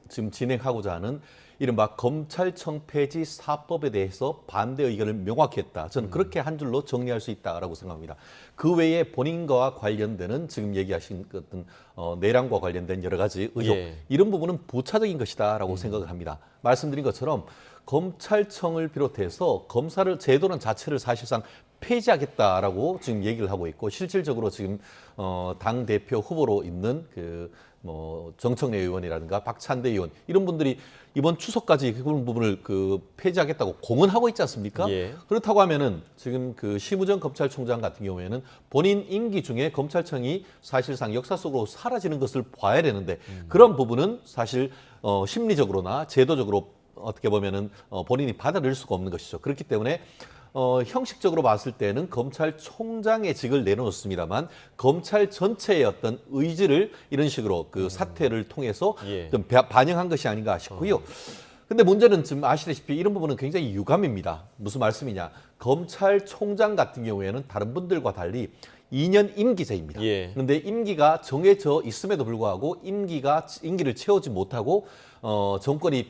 지금 진행하고자 하는 이른바 검찰청 폐지 4법에 대해서 반대 의견을 명확히 했다. 저는 그렇게 한 줄로 정리할 수 있다고 생각합니다. 그 외에 본인과 관련되는 지금 얘기하신 어떤 내란과 관련된 여러 가지 의혹, 이런 부분은 부차적인 것이다라고 생각을 합니다. 말씀드린 것처럼 검찰청을 비롯해서 검사를 제도는 자체를 사실상 폐지하겠다라고 지금 얘기를 하고 있고, 실질적으로 지금 당 대표 후보로 있는 정청래 의원이라든가 박찬대 의원 이런 분들이 이번 추석까지 그런 부분을 폐지하겠다고 공언하고 있지 않습니까? 그렇다고 하면은 지금 그 심우정 검찰총장 같은 경우에는 본인 임기 중에 검찰청이 사실상 역사 속으로 사라지는 것을 봐야 되는데 그런 부분은 사실 심리적으로나 제도적으로 어떻게 보면은 본인이 받아들일 수가 없는 것이죠. 그렇기 때문에 형식적으로 봤을 때는 검찰총장의 직을 내놓았습니다만 검찰 전체의 어떤 의지를 이런 식으로 그 사태를 통해서 좀 반영한 것이 아닌가 싶고요. 근데 문제는 지금 아시다시피 이런 부분은 굉장히 유감입니다. 무슨 말씀이냐? 검찰총장 같은 경우에는 다른 분들과 달리 2년 임기제입니다. 그런데 임기가 정해져 있음에도 불구하고 임기를 채우지 못하고 정권이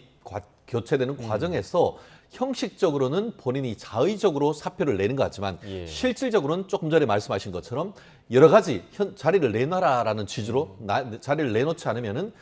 교체되는 과정에서 형식적으로는 본인이 자의적으로 사표를 내는 것 같지만 실질적으로는 조금 전에 말씀하신 것처럼 여러 가지 자리를 내놔라라는 취지로 자리를 내놓지 않으면은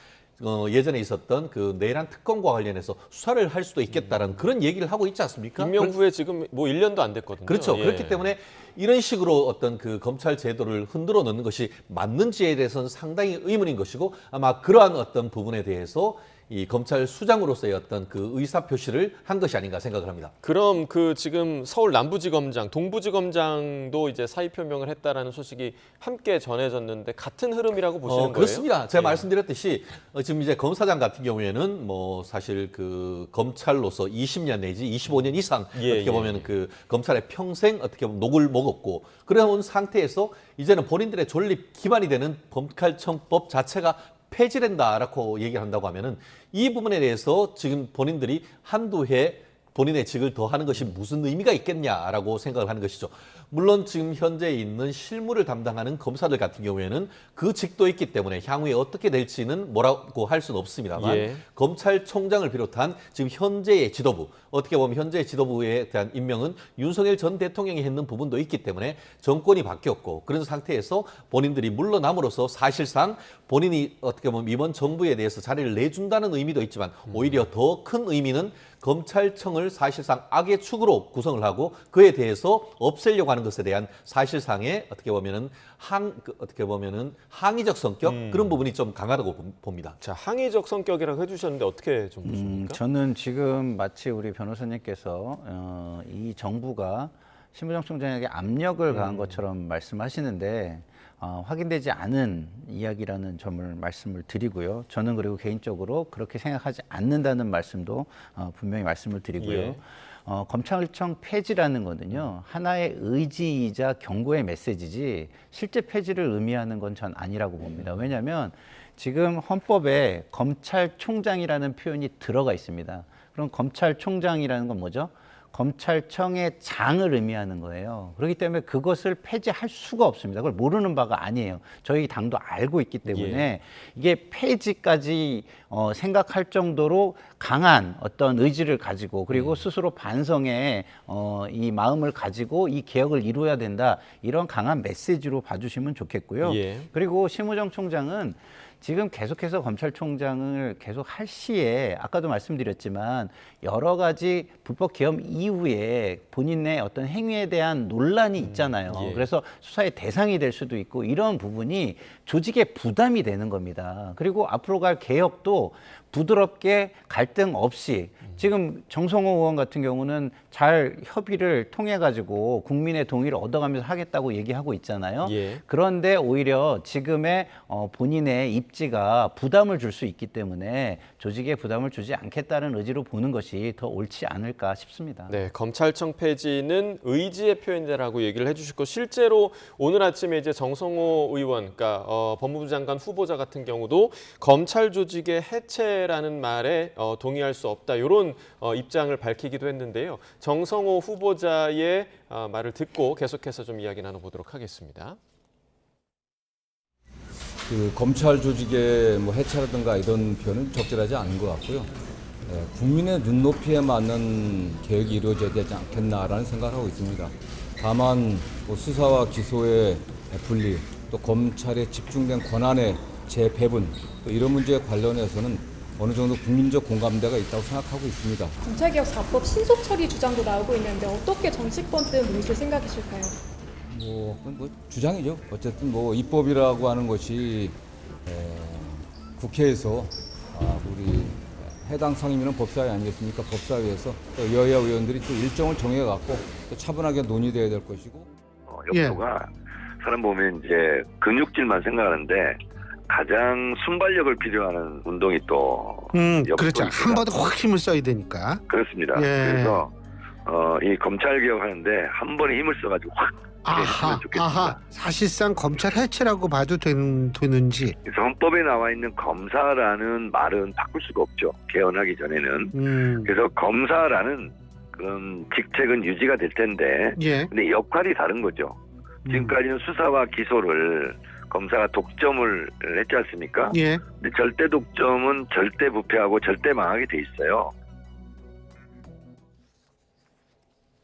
예전에 있었던 그 내란 특검과 관련해서 수사를 할 수도 있겠다라는 그런 얘기를 하고 있지 않습니까? 임명 후에 지금 뭐 1년도 안 됐거든요. 그렇죠. 그렇기 때문에 이런 식으로 어떤 그 검찰 제도를 흔들어 놓는 것이 맞는지에 대해서는 상당히 의문인 것이고, 아마 그러한 어떤 부분에 대해서 이 검찰 수장으로서의 어떤 그 의사 표시를 한 것이 아닌가 생각을 합니다. 그럼 그 지금 서울 남부지검장, 동부지검장도 이제 사의 표명을 했다라는 소식이 함께 전해졌는데 같은 흐름이라고 보시는 거예요? 그렇습니다. 제가 말씀드렸듯이 지금 이제 검사장 같은 경우에는 뭐 사실 그 검찰로서 20년 내지 25년 이상 어떻게 보면 그 검찰의 평생 어떻게 보면 녹을 먹었고 그런 상태에서 이제는 본인들의 존립 기반이 되는 검찰청법 자체가 폐지된다라고 얘기를 한다고 하면은 이 부분에 대해서 지금 본인들이 한두 해 본인의 직을 더 하는 것이 무슨 의미가 있겠냐라고 생각을 하는 것이죠. 물론 지금 현재 있는 실무를 담당하는 검사들 같은 경우에는 그 직도 있기 때문에 향후에 어떻게 될지는 뭐라고 할 수는 없습니다만 검찰총장을 비롯한 지금 현재의 지도부, 어떻게 보면 현재의 지도부에 대한 임명은 윤석열 전 대통령이 했는 부분도 있기 때문에 정권이 바뀌었고 그런 상태에서 본인들이 물러남으로써 사실상 본인이 어떻게 보면 이번 정부에 대해서 자리를 내준다는 의미도 있지만 오히려 더 큰 의미는 검찰청을 사실상 악의 축으로 구성을 하고 그에 대해서 없애려고 하는 것에 대한 사실상의 어떻게 보면은 항의적 성격 그런 부분이 좀 강하다고 봅니다. 자, 항의적 성격이라고 해주셨는데 어떻게 좀 보십니까? 저는 지금 마치 우리 변호사님께서 이 정부가 심우정 총장에게 압력을 가한 것처럼 말씀하시는데 확인되지 않은 이야기라는 점을 말씀을 드리고요. 저는 그리고 개인적으로 그렇게 생각하지 않는다는 말씀도 분명히 말씀을 드리고요. 검찰청 폐지라는 거는요, 하나의 의지이자 경고의 메시지지 실제 폐지를 의미하는 건 전 아니라고 봅니다. 왜냐하면 지금 헌법에 검찰총장이라는 표현이 들어가 있습니다. 그럼 검찰총장이라는 건 뭐죠? 검찰청의 장을 의미하는 거예요. 그렇기 때문에 그것을 폐지할 수가 없습니다. 그걸 모르는 바가 아니에요. 저희 당도 알고 있기 때문에 이게 폐지까지 생각할 정도로 강한 어떤 의지를 가지고 그리고 스스로 반성의 이 마음을 가지고 이 개혁을 이루어야 된다. 이런 강한 메시지로 봐주시면 좋겠고요. 그리고 심우정 총장은 지금 계속해서 검찰총장을 계속 할 시에 아까도 말씀드렸지만 여러 가지 불법 계엄 이후에 본인의 어떤 행위에 대한 논란이 있잖아요. 그래서 수사의 대상이 될 수도 있고 이런 부분이 조직에 부담이 되는 겁니다. 그리고 앞으로 갈 개혁도 부드럽게 갈등 없이 지금 정성호 의원 같은 경우는 잘 협의를 통해 가지고 국민의 동의를 얻어가면서 하겠다고 얘기하고 있잖아요. 그런데 오히려 지금의 본인의 입지가 부담을 줄 수 있기 때문에 조직에 부담을 주지 않겠다는 의지로 보는 것이 더 옳지 않을까 싶습니다. 네, 검찰청 폐지는 의지의 표현이라고 얘기를 해주셨고 실제로 오늘 아침에 이제 정성호 의원, 그러니까 법무부 장관 후보자 같은 경우도 검찰 조직의 해체라는 말에 동의할 수 없다 이런 입장을 밝히기도 했는데요. 정성호 후보자의 말을 듣고 계속해서 좀 이야기 나눠보도록 하겠습니다. 그 검찰 조직의 뭐 해체라든가 이런 표현은 적절하지 않은 것 같고요. 국민의 눈높이에 맞는 개혁이 이루어져야 되지 않겠나라는 생각을 하고 있습니다. 다만 뭐 수사와 기소의 분리, 또 검찰에 집중된 권한의 재배분, 또 이런 문제에 관련해서는 어느 정도 국민적 공감대가 있다고 생각하고 있습니다. 검찰개혁 4법 신속 처리 주장도 나오고 있는데 어떻게 정치권 문의실 생각이실까요? 뭐 주장이죠. 어쨌든 뭐 입법이라고 하는 것이 국회에서 우리 해당 상임위는 법사위 아니겠습니까? 법사위에서 또 여야 의원들이 또 일정을 정해갖고 또 차분하게 논의돼야 될 것이고. 여포가 사람 보면 이제 근육질만 생각하는데 가장 순발력을 필요하는 운동이 또 그렇죠. 한 번에 확 힘을 써야 되니까. 그렇습니다. 그래서 이 검찰 개혁하는데 한 번에 힘을 써가지고 확 했으면 좋겠습니다. 사실상 검찰 해체라고 봐도 되는지. 그래서 헌법에 나와 있는 검사라는 말은 바꿀 수가 없죠. 개헌하기 전에는. 그래서 검사라는 그런 직책은 유지가 될 텐데, 근데 역할이 다른 거죠. 지금까지는 수사와 기소를 검사가 독점을 했지 않습니까? 근데 절대 독점은 절대 부패하고 절대 망하게 돼 있어요.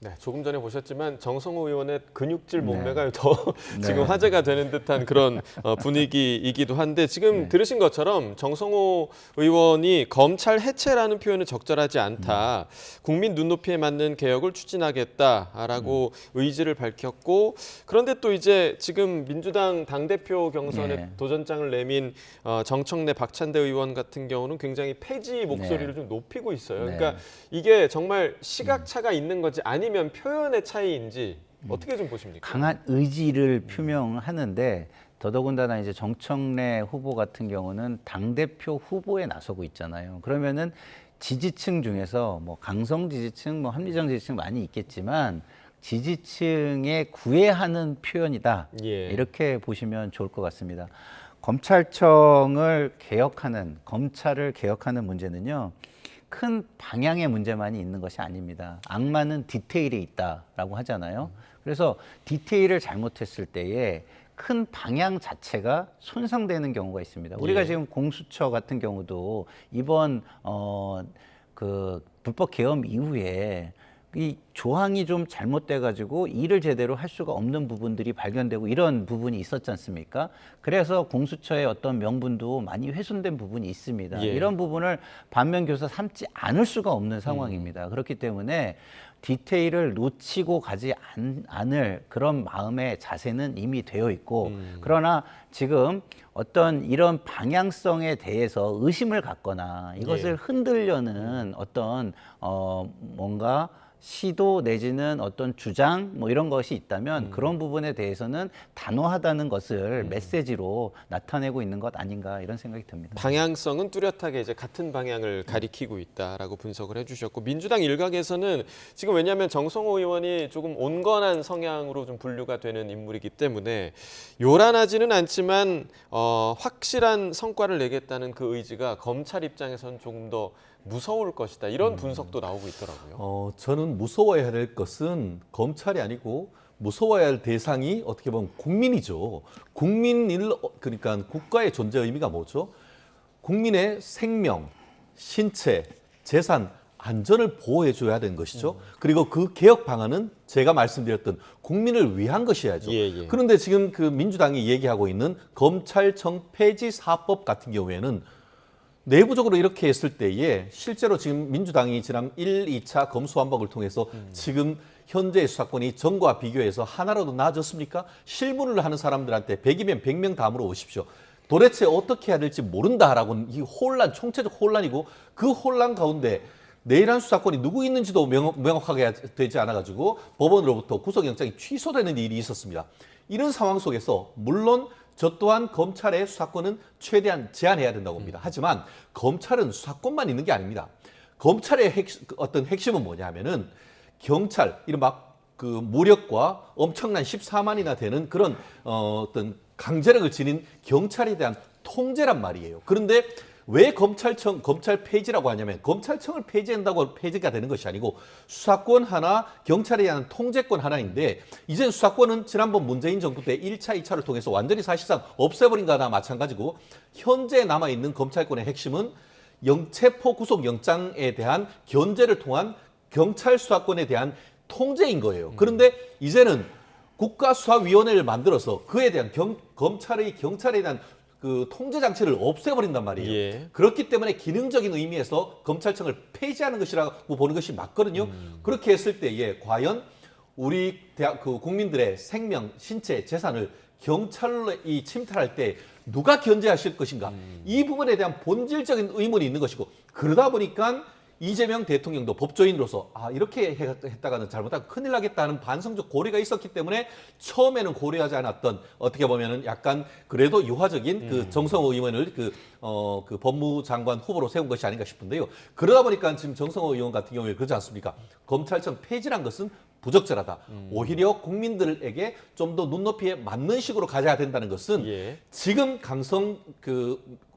네, 조금 전에 보셨지만 정성호 의원의 근육질 몸매가 더 지금 화제가 되는 듯한 그런 분위기이기도 한데 지금 들으신 것처럼 정성호 의원이 검찰 해체라는 표현은 적절하지 않다. 국민 눈높이에 맞는 개혁을 추진하겠다라고 의지를 밝혔고 그런데 또 이제 지금 민주당 당대표 경선에 도전장을 내민 정청래 박찬대 의원 같은 경우는 굉장히 폐지 목소리를 좀 높이고 있어요. 그러니까 이게 정말 시각차가 있는 건지 아니면 표현의 차이인지 어떻게 좀 보십니까? 강한 의지를 표명하는데 더더군다나 이제 정청래 후보 같은 경우는 당대표 후보에 나서고 있잖아요. 그러면은 지지층 중에서 뭐 강성 지지층, 뭐 합리적 지지층 많이 있겠지만 지지층에 구애하는 표현이다. 이렇게 보시면 좋을 것 같습니다. 검찰청을 개혁하는, 검찰을 개혁하는 문제는요. 큰 방향의 문제만이 있는 것이 아닙니다. 악마는 디테일에 있다라고 하잖아요. 그래서 디테일을 잘못했을 때에 큰 방향 자체가 손상되는 경우가 있습니다. 우리가 지금 공수처 같은 경우도 이번 그 불법 계엄 이후에 이 조항이 좀 잘못돼 가지고 일을 제대로 할 수가 없는 부분들이 발견되고 이런 부분이 있었지 않습니까? 그래서 공수처의 어떤 명분도 많이 훼손된 부분이 있습니다. 이런 부분을 반면교사 삼지 않을 수가 없는 상황입니다. 그렇기 때문에 디테일을 놓치고 가지 않을 그런 마음의 자세는 이미 되어 있고 그러나 지금 어떤 이런 방향성에 대해서 의심을 갖거나 이것을 흔들려는 어떤 뭔가 시도 내지는 어떤 주장 뭐 이런 것이 있다면 그런 부분에 대해서는 단호하다는 것을 메시지로 나타내고 있는 것 아닌가 이런 생각이 듭니다. 방향성은 뚜렷하게 이제 같은 방향을 가리키고 있다라고 분석을 해주셨고, 민주당 일각에서는 지금 왜냐하면 정성호 의원이 조금 온건한 성향으로 좀 분류가 되는 인물이기 때문에 요란하지는 않지만 확실한 성과를 내겠다는 그 의지가 검찰 입장에서는 조금 더 무서울 것이다, 이런 분석도 나오고 있더라고요. 저는 무서워야 될 것은 검찰이 아니고 무서워야 할 대상이 어떻게 보면 국민이죠. 그러니까 국가의 존재 의미가 뭐죠? 국민의 생명, 신체, 재산, 안전을 보호해줘야 되는 것이죠. 그리고 그 개혁 방안은 제가 말씀드렸던 국민을 위한 것이야죠. 그런데 지금 그 민주당이 얘기하고 있는 검찰청 폐지 4법 같은 경우에는 내부적으로 이렇게 했을 때에 실제로 지금 민주당이 지난 1, 2차 검수완박을 통해서 지금 현재 수사권이 전과 비교해서 하나라도 나아졌습니까? 실무를 하는 사람들한테 100이면 100명 다 물어보십시오. 도대체 어떻게 해야 될지 모른다라고는 이 혼란, 총체적 혼란이고, 그 혼란 가운데 내일한 수사권이 누구 있는지도 명확하게 되지 않아가지고 법원으로부터 구속영장이 취소되는 일이 있었습니다. 이런 상황 속에서 물론 저 또한 검찰의 수사권은 최대한 제한해야 된다고 봅니다. 하지만 검찰은 수사권만 있는 게 아닙니다. 검찰의 어떤 핵심은 뭐냐면은 경찰, 이른바 그 무력과 엄청난 14만이나 되는 그런 어떤 강제력을 지닌 경찰에 대한 통제란 말이에요. 그런데 왜 검찰 폐지라고 하냐면, 검찰청을 폐지한다고 폐지가 되는 것이 아니고 수사권 하나, 경찰에 대한 통제권 하나인데, 이제 수사권은 지난번 문재인 정부 때 1차, 2차를 통해서 완전히 사실상 없애버린 거나 마찬가지고, 현재 남아있는 검찰권의 핵심은 체포 구속 영장에 대한 견제를 통한 경찰 수사권에 대한 통제인 거예요. 그런데 이제는 국가수사위원회를 만들어서 그에 대한 경찰에 대한 그 통제 장치를 없애버린단 말이에요. 그렇기 때문에 기능적인 의미에서 검찰청을 폐지하는 것이라고 보는 것이 맞거든요. 그렇게 했을 때에 과연 우리 국민들의 생명, 신체, 재산을 경찰이 침탈할 때 누가 견제하실 것인가? 이 부분에 대한 본질적인 의문이 있는 것이고, 그러다 보니까 이재명 대통령도 법조인으로서 이렇게 했다가는 잘못하면 큰일 나겠다는 반성적 고려가 있었기 때문에 처음에는 고려하지 않았던, 어떻게 보면은 약간 그래도 유화적인 그 정성호 의원을 그 법무장관 후보로 세운 것이 아닌가 싶은데요. 그러다 보니까 지금 정성호 의원 같은 경우에 그러지 않습니까? 검찰청 폐지란 것은 부적절하다. 오히려 국민들에게 좀 더 눈높이에 맞는 식으로 가져야 된다는 것은 지금 강성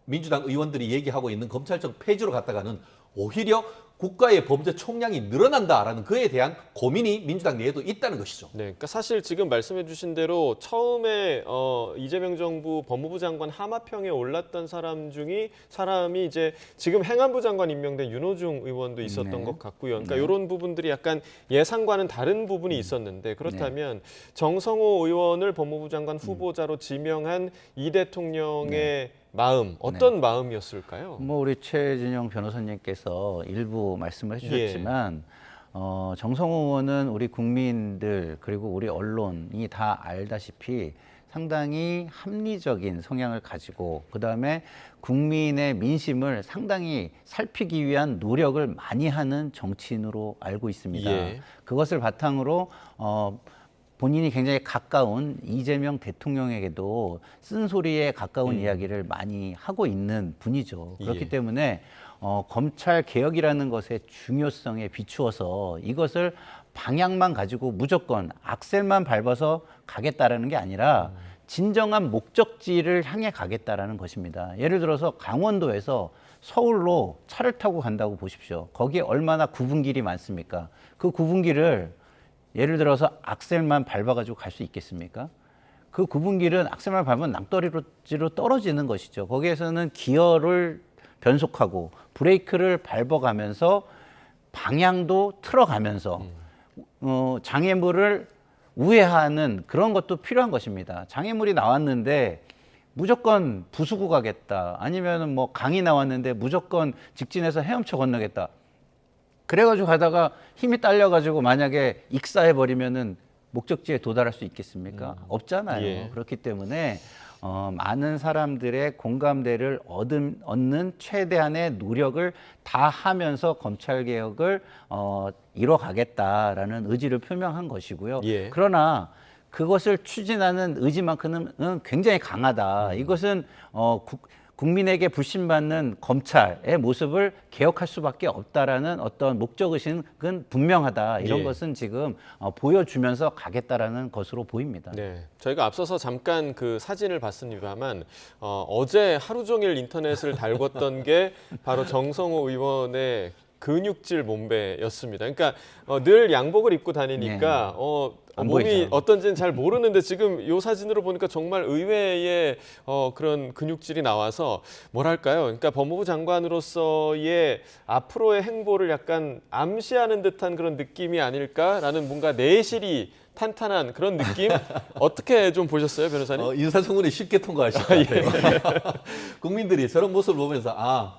민주당 의원들이 얘기하고 있는 검찰청 폐지로 갔다가는 오히려 국가의 범죄 총량이 늘어난다라는 그에 대한 고민이 민주당 내에도 있다는 것이죠. 네, 그러니까 사실 지금 말씀해 주신 대로 처음에 이재명 정부 법무부 장관 하마평에 올랐던 사람이 이제 지금 행안부 장관 임명된 윤호중 의원도 있었던 것 같고요. 그러니까 이런 부분들이 약간 예상과는 다른 부분이 있었는데, 그렇다면 정성호 의원을 법무부 장관 후보자로 지명한 이 대통령의 마음, 어떤 마음이었을까요? 뭐 우리 최진영 변호사님께서 일부 말씀을 해주셨지만 정성호 의원은 우리 국민들 그리고 우리 언론이 다 알다시피 상당히 합리적인 성향을 가지고, 그다음에 국민의 민심을 상당히 살피기 위한 노력을 많이 하는 정치인으로 알고 있습니다. 그것을 바탕으로 본인이 굉장히 가까운 이재명 대통령에게도 쓴소리에 가까운 이야기를 많이 하고 있는 분이죠. 그렇기 때문에 검찰 개혁이라는 것의 중요성에 비추어서 이것을 방향만 가지고 무조건 악셀만 밟아서 가겠다라는 게 아니라 진정한 목적지를 향해 가겠다라는 것입니다. 예를 들어서 강원도에서 서울로 차를 타고 간다고 보십시오. 거기에 얼마나 구분길이 많습니까? 그 구분길을 예를 들어서 악셀만 밟아가지고 갈 수 있겠습니까? 그 구분길은 악셀만 밟으면 낭떠러지로 떨어지는 것이죠. 거기에서는 기어를 변속하고 브레이크를 밟아가면서 방향도 틀어가면서 장애물을 우회하는 그런 것도 필요한 것입니다. 장애물이 나왔는데 무조건 부수고 가겠다, 아니면 뭐 강이 나왔는데 무조건 직진해서 헤엄쳐 건너겠다, 그래가지고 가다가 힘이 딸려가지고 만약에 익사해버리면은 목적지에 도달할 수 있겠습니까? 없잖아요. 그렇기 때문에 많은 사람들의 공감대를 얻는 최대한의 노력을 다 하면서 검찰 개혁을 이뤄가겠다라는 의지를 표명한 것이고요. 예. 그러나 그것을 추진하는 의지만큼은 굉장히 강하다. 이것은 국민에게 불신받는 검찰의 모습을 개혁할 수밖에 없다라는 어떤 목적의식은 분명하다. 이런 예. 것은 지금 보여주면서 가겠다라는 것으로 보입니다. 네, 저희가 앞서서 잠깐 그 사진을 봤습니다만 어제 하루 종일 인터넷을 달궜던 게 바로 정성호 의원의 근육질 몸매였습니다. 그러니까 늘 양복을 입고 다니니까 안 몸이 보이죠. 어떤지는 잘 모르는데 지금 이 사진으로 보니까 정말 의외의 그런 근육질이 나와서 뭐랄까요? 그러니까 법무부 장관으로서의 앞으로의 행보를 약간 암시하는 듯한 그런 느낌이 아닐까라는 뭔가 내실이 탄탄한 그런 느낌? 어떻게 좀 보셨어요, 변호사님? 인사청문회 쉽게 통과하실 것 같아요. 국민들이 저런 모습을 보면서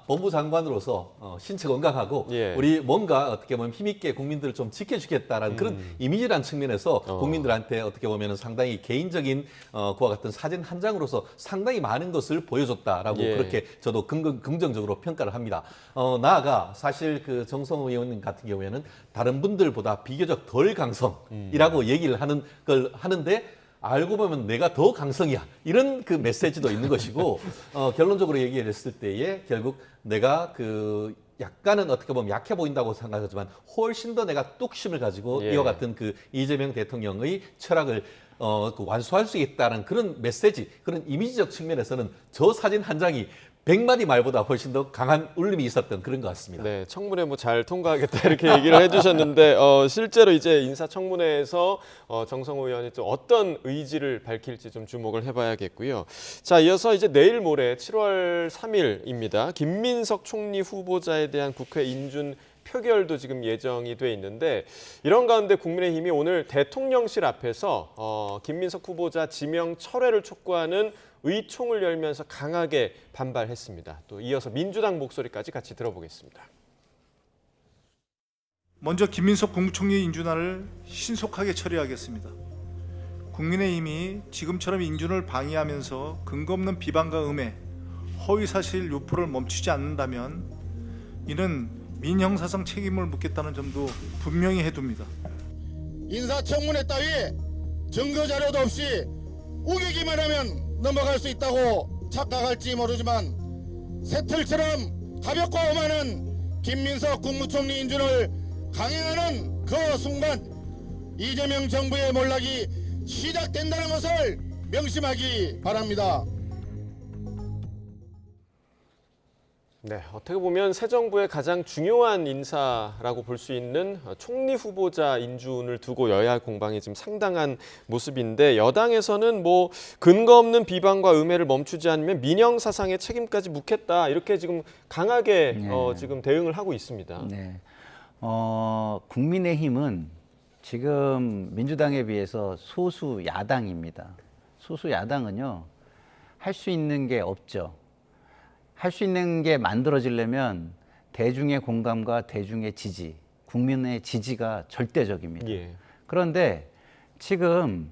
법무부 장관으로서 신체 건강하고 예. 우리 뭔가 어떻게 보면 힘있게 국민들을 좀 지켜주겠다라는 그런 이미지라는 측면에서 국민들한테 어떻게 보면 상당히 개인적인 그와 같은 사진 한 장으로서 상당히 많은 것을 보여줬다라고 예. 그렇게 저도 긍정적으로 평가를 합니다. 나아가 사실 그 정성호 의원 같은 경우에는 다른 분들보다 비교적 덜 강성이라고 얘기를 하는데 알고 보면 내가 더 강성이야 이런 그 메시지도 있는 것이고 결론적으로 얘기했을 때에 결국 내가 그 약간은 어떻게 보면 약해 보인다고 생각하지만 훨씬 더 내가 뚝심을 가지고 예. 이와 같은 그 이재명 대통령의 철학을 완수할 수 있다는 그런 메시지, 그런 이미지적 측면에서는 저 사진 한 장이 100마디 말보다 훨씬 더 강한 울림이 있었던 그런 것 같습니다. 네, 청문회 뭐 잘 통과하겠다 이렇게 얘기를 해주셨는데 실제로 이제 인사청문회에서 정성호 의원이 또 어떤 의지를 밝힐지 좀 주목을 해봐야겠고요. 자, 이어서 이제 내일 모레 7월 3일입니다. 김민석 총리 후보자에 대한 국회 인준 표결도 지금 예정이 돼 있는데 이런 가운데 국민의힘이 오늘 대통령실 앞에서 김민석 후보자 지명 철회를 촉구하는 의총을 열면서 강하게 반발했습니다. 또 이어서 민주당 목소리까지 같이 들어보겠습니다. 먼저 김민석 국무총리 인준안을 신속하게 처리하겠습니다. 국민의힘이 지금처럼 인준을 방해하면서 근거 없는 비방과 음해, 허위사실 유포를 멈추지 않는다면 이는 민형사상 책임을 묻겠다는 점도 분명히 해둡니다. 인사청문회 따위 증거자료도 없이 우기기만 하면 넘어갈 수 있다고 착각할지 모르지만 새틀처럼 가볍고 오만한 김민석 국무총리 인준을 강행하는 그 순간 이재명 정부의 몰락이 시작된다는 것을 명심하기 바랍니다. 네, 어떻게 보면 새 정부의 가장 중요한 인사라고 볼 수 있는 총리 후보자 인준을 두고 여야 공방이 지금 상당한 모습인데 여당에서는 뭐 근거 없는 비방과 음해를 멈추지 않으면 민영 사상의 책임까지 묻겠다 이렇게 지금 강하게 지금 대응을 하고 있습니다. 네. 국민의힘은 지금 민주당에 비해서 소수 야당입니다. 소수 야당은요, 할 수 있는 게 없죠. 할 수 있는 게 만들어지려면 대중의 공감과 대중의 지지, 국민의 지지가 절대적입니다. 예. 그런데 지금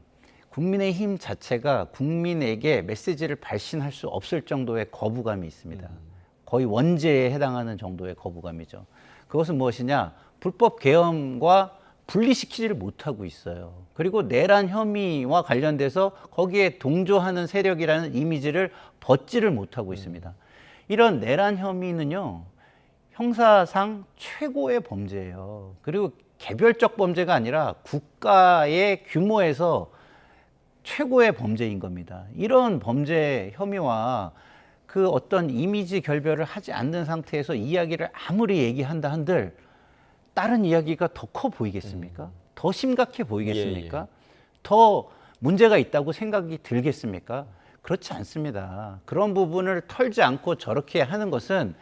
국민의힘 자체가 국민에게 메시지를 발신할 수 없을 정도의 거부감이 있습니다. 거의 원죄에 해당하는 정도의 거부감이죠. 그것은 무엇이냐? 불법 계엄과 분리시키지를 못하고 있어요. 그리고 내란 혐의와 관련돼서 거기에 동조하는 세력이라는 이미지를 벗지를 못하고 있습니다. 이런 내란 혐의는요, 형사상 최고의 범죄예요. 그리고 개별적 범죄가 아니라 국가의 규모에서 최고의 범죄인 겁니다. 이런 범죄 혐의와 그 어떤 이미지 결별을 하지 않는 상태에서 이야기를 아무리 얘기한다 한들 다른 이야기가 더 커 보이겠습니까? 더 심각해 보이겠습니까? 더 문제가 있다고 생각이 들겠습니까? 그렇지 않습니다. 그런 부분을 털지 않고 저렇게 하는 것은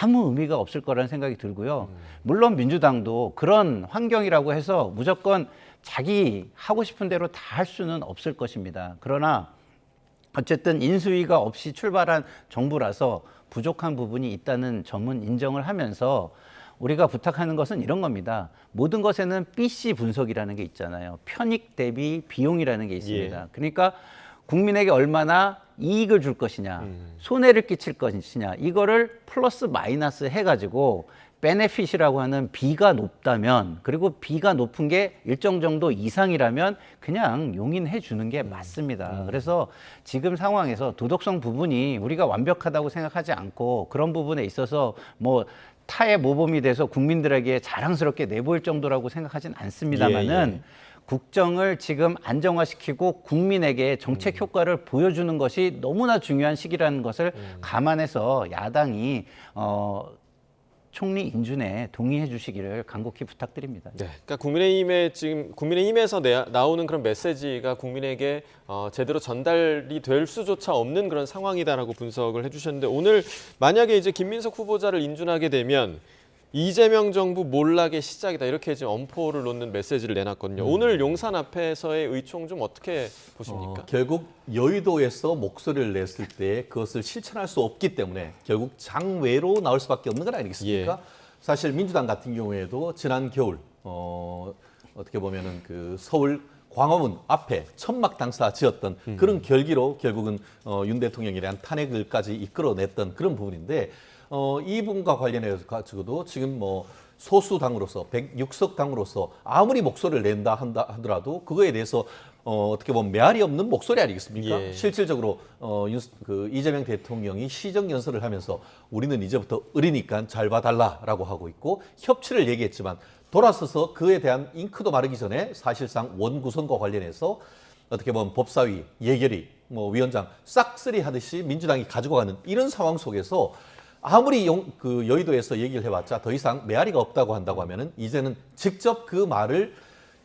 아무 의미가 없을 거라는 생각이 들고요. 물론 민주당도 그런 환경이라고 해서 무조건 자기 하고 싶은 대로 다 할 수는 없을 것입니다. 그러나 어쨌든 인수위가 없이 출발한 정부라서 부족한 부분이 있다는 점은 인정을 하면서 우리가 부탁하는 것은 이런 겁니다. 모든 것에는 PC 분석이라는 게 있잖아요. 편익 대비 비용이라는 게 있습니다. 예. 그러니까 국민에게 얼마나 이익을 줄 것이냐, 손해를 끼칠 것이냐, 이거를 플러스 마이너스 해가지고 베네핏이라고 하는 B가 높다면, 그리고 B가 높은 게 일정 정도 이상이라면 그냥 용인해 주는 게 맞습니다. 그래서 지금 상황에서 도덕성 부분이 우리가 완벽하다고 생각하지 않고 그런 부분에 있어서 뭐 타의 모범이 돼서 국민들에게 자랑스럽게 내보일 정도라고 생각하진 않습니다만은 국정을 지금 안정화시키고 국민에게 정책 효과를 보여주는 것이 너무나 중요한 시기라는 것을 감안해서 야당이 총리 인준에 동의해 주시기를 간곡히 부탁드립니다. 네, 그러니까 국민의힘에서 나오는 그런 메시지가 국민에게 제대로 전달이 될 수조차 없는 그런 상황이다라고 분석을 해주셨는데, 오늘 만약에 이제 김민석 후보자를 인준하게 되면 이재명 정부 몰락의 시작이다, 이렇게 지금 엄포를 놓는 메시지를 내놨거든요. 오늘 용산 앞에서의 의총 좀 어떻게 보십니까? 결국 여의도에서 목소리를 냈을 때 그것을 실천할 수 없기 때문에 결국 장외로 나올 수밖에 없는 건 아니겠습니까? 사실 민주당 같은 경우에도 지난 겨울 어떻게 보면은 그 서울 광화문 앞에 천막 당사 지었던 그런 결기로 결국은 윤 대통령에 대한 탄핵을까지 이끌어냈던 그런 부분인데, 이 부분과 관련해서 가지고도 지금 뭐 소수당으로서 106석 당으로서 아무리 목소리를 낸다 하더라도 그거에 대해서 어떻게 보면 메아리 없는 목소리 아니겠습니까? 실질적으로 이재명 대통령이 시정연설을 하면서 우리는 이제부터 어리니까 잘 봐달라라고 하고 있고, 협치를 얘기했지만 돌아서서 그에 대한 잉크도 마르기 전에 사실상 원구성과 관련해서 어떻게 보면 법사위, 예결위, 뭐 위원장 싹쓸이 하듯이 민주당이 가지고 가는 이런 상황 속에서 아무리 여의도에서 얘기를 해봤자 더 이상 메아리가 없다고 한다고 하면은 이제는 직접 그 말을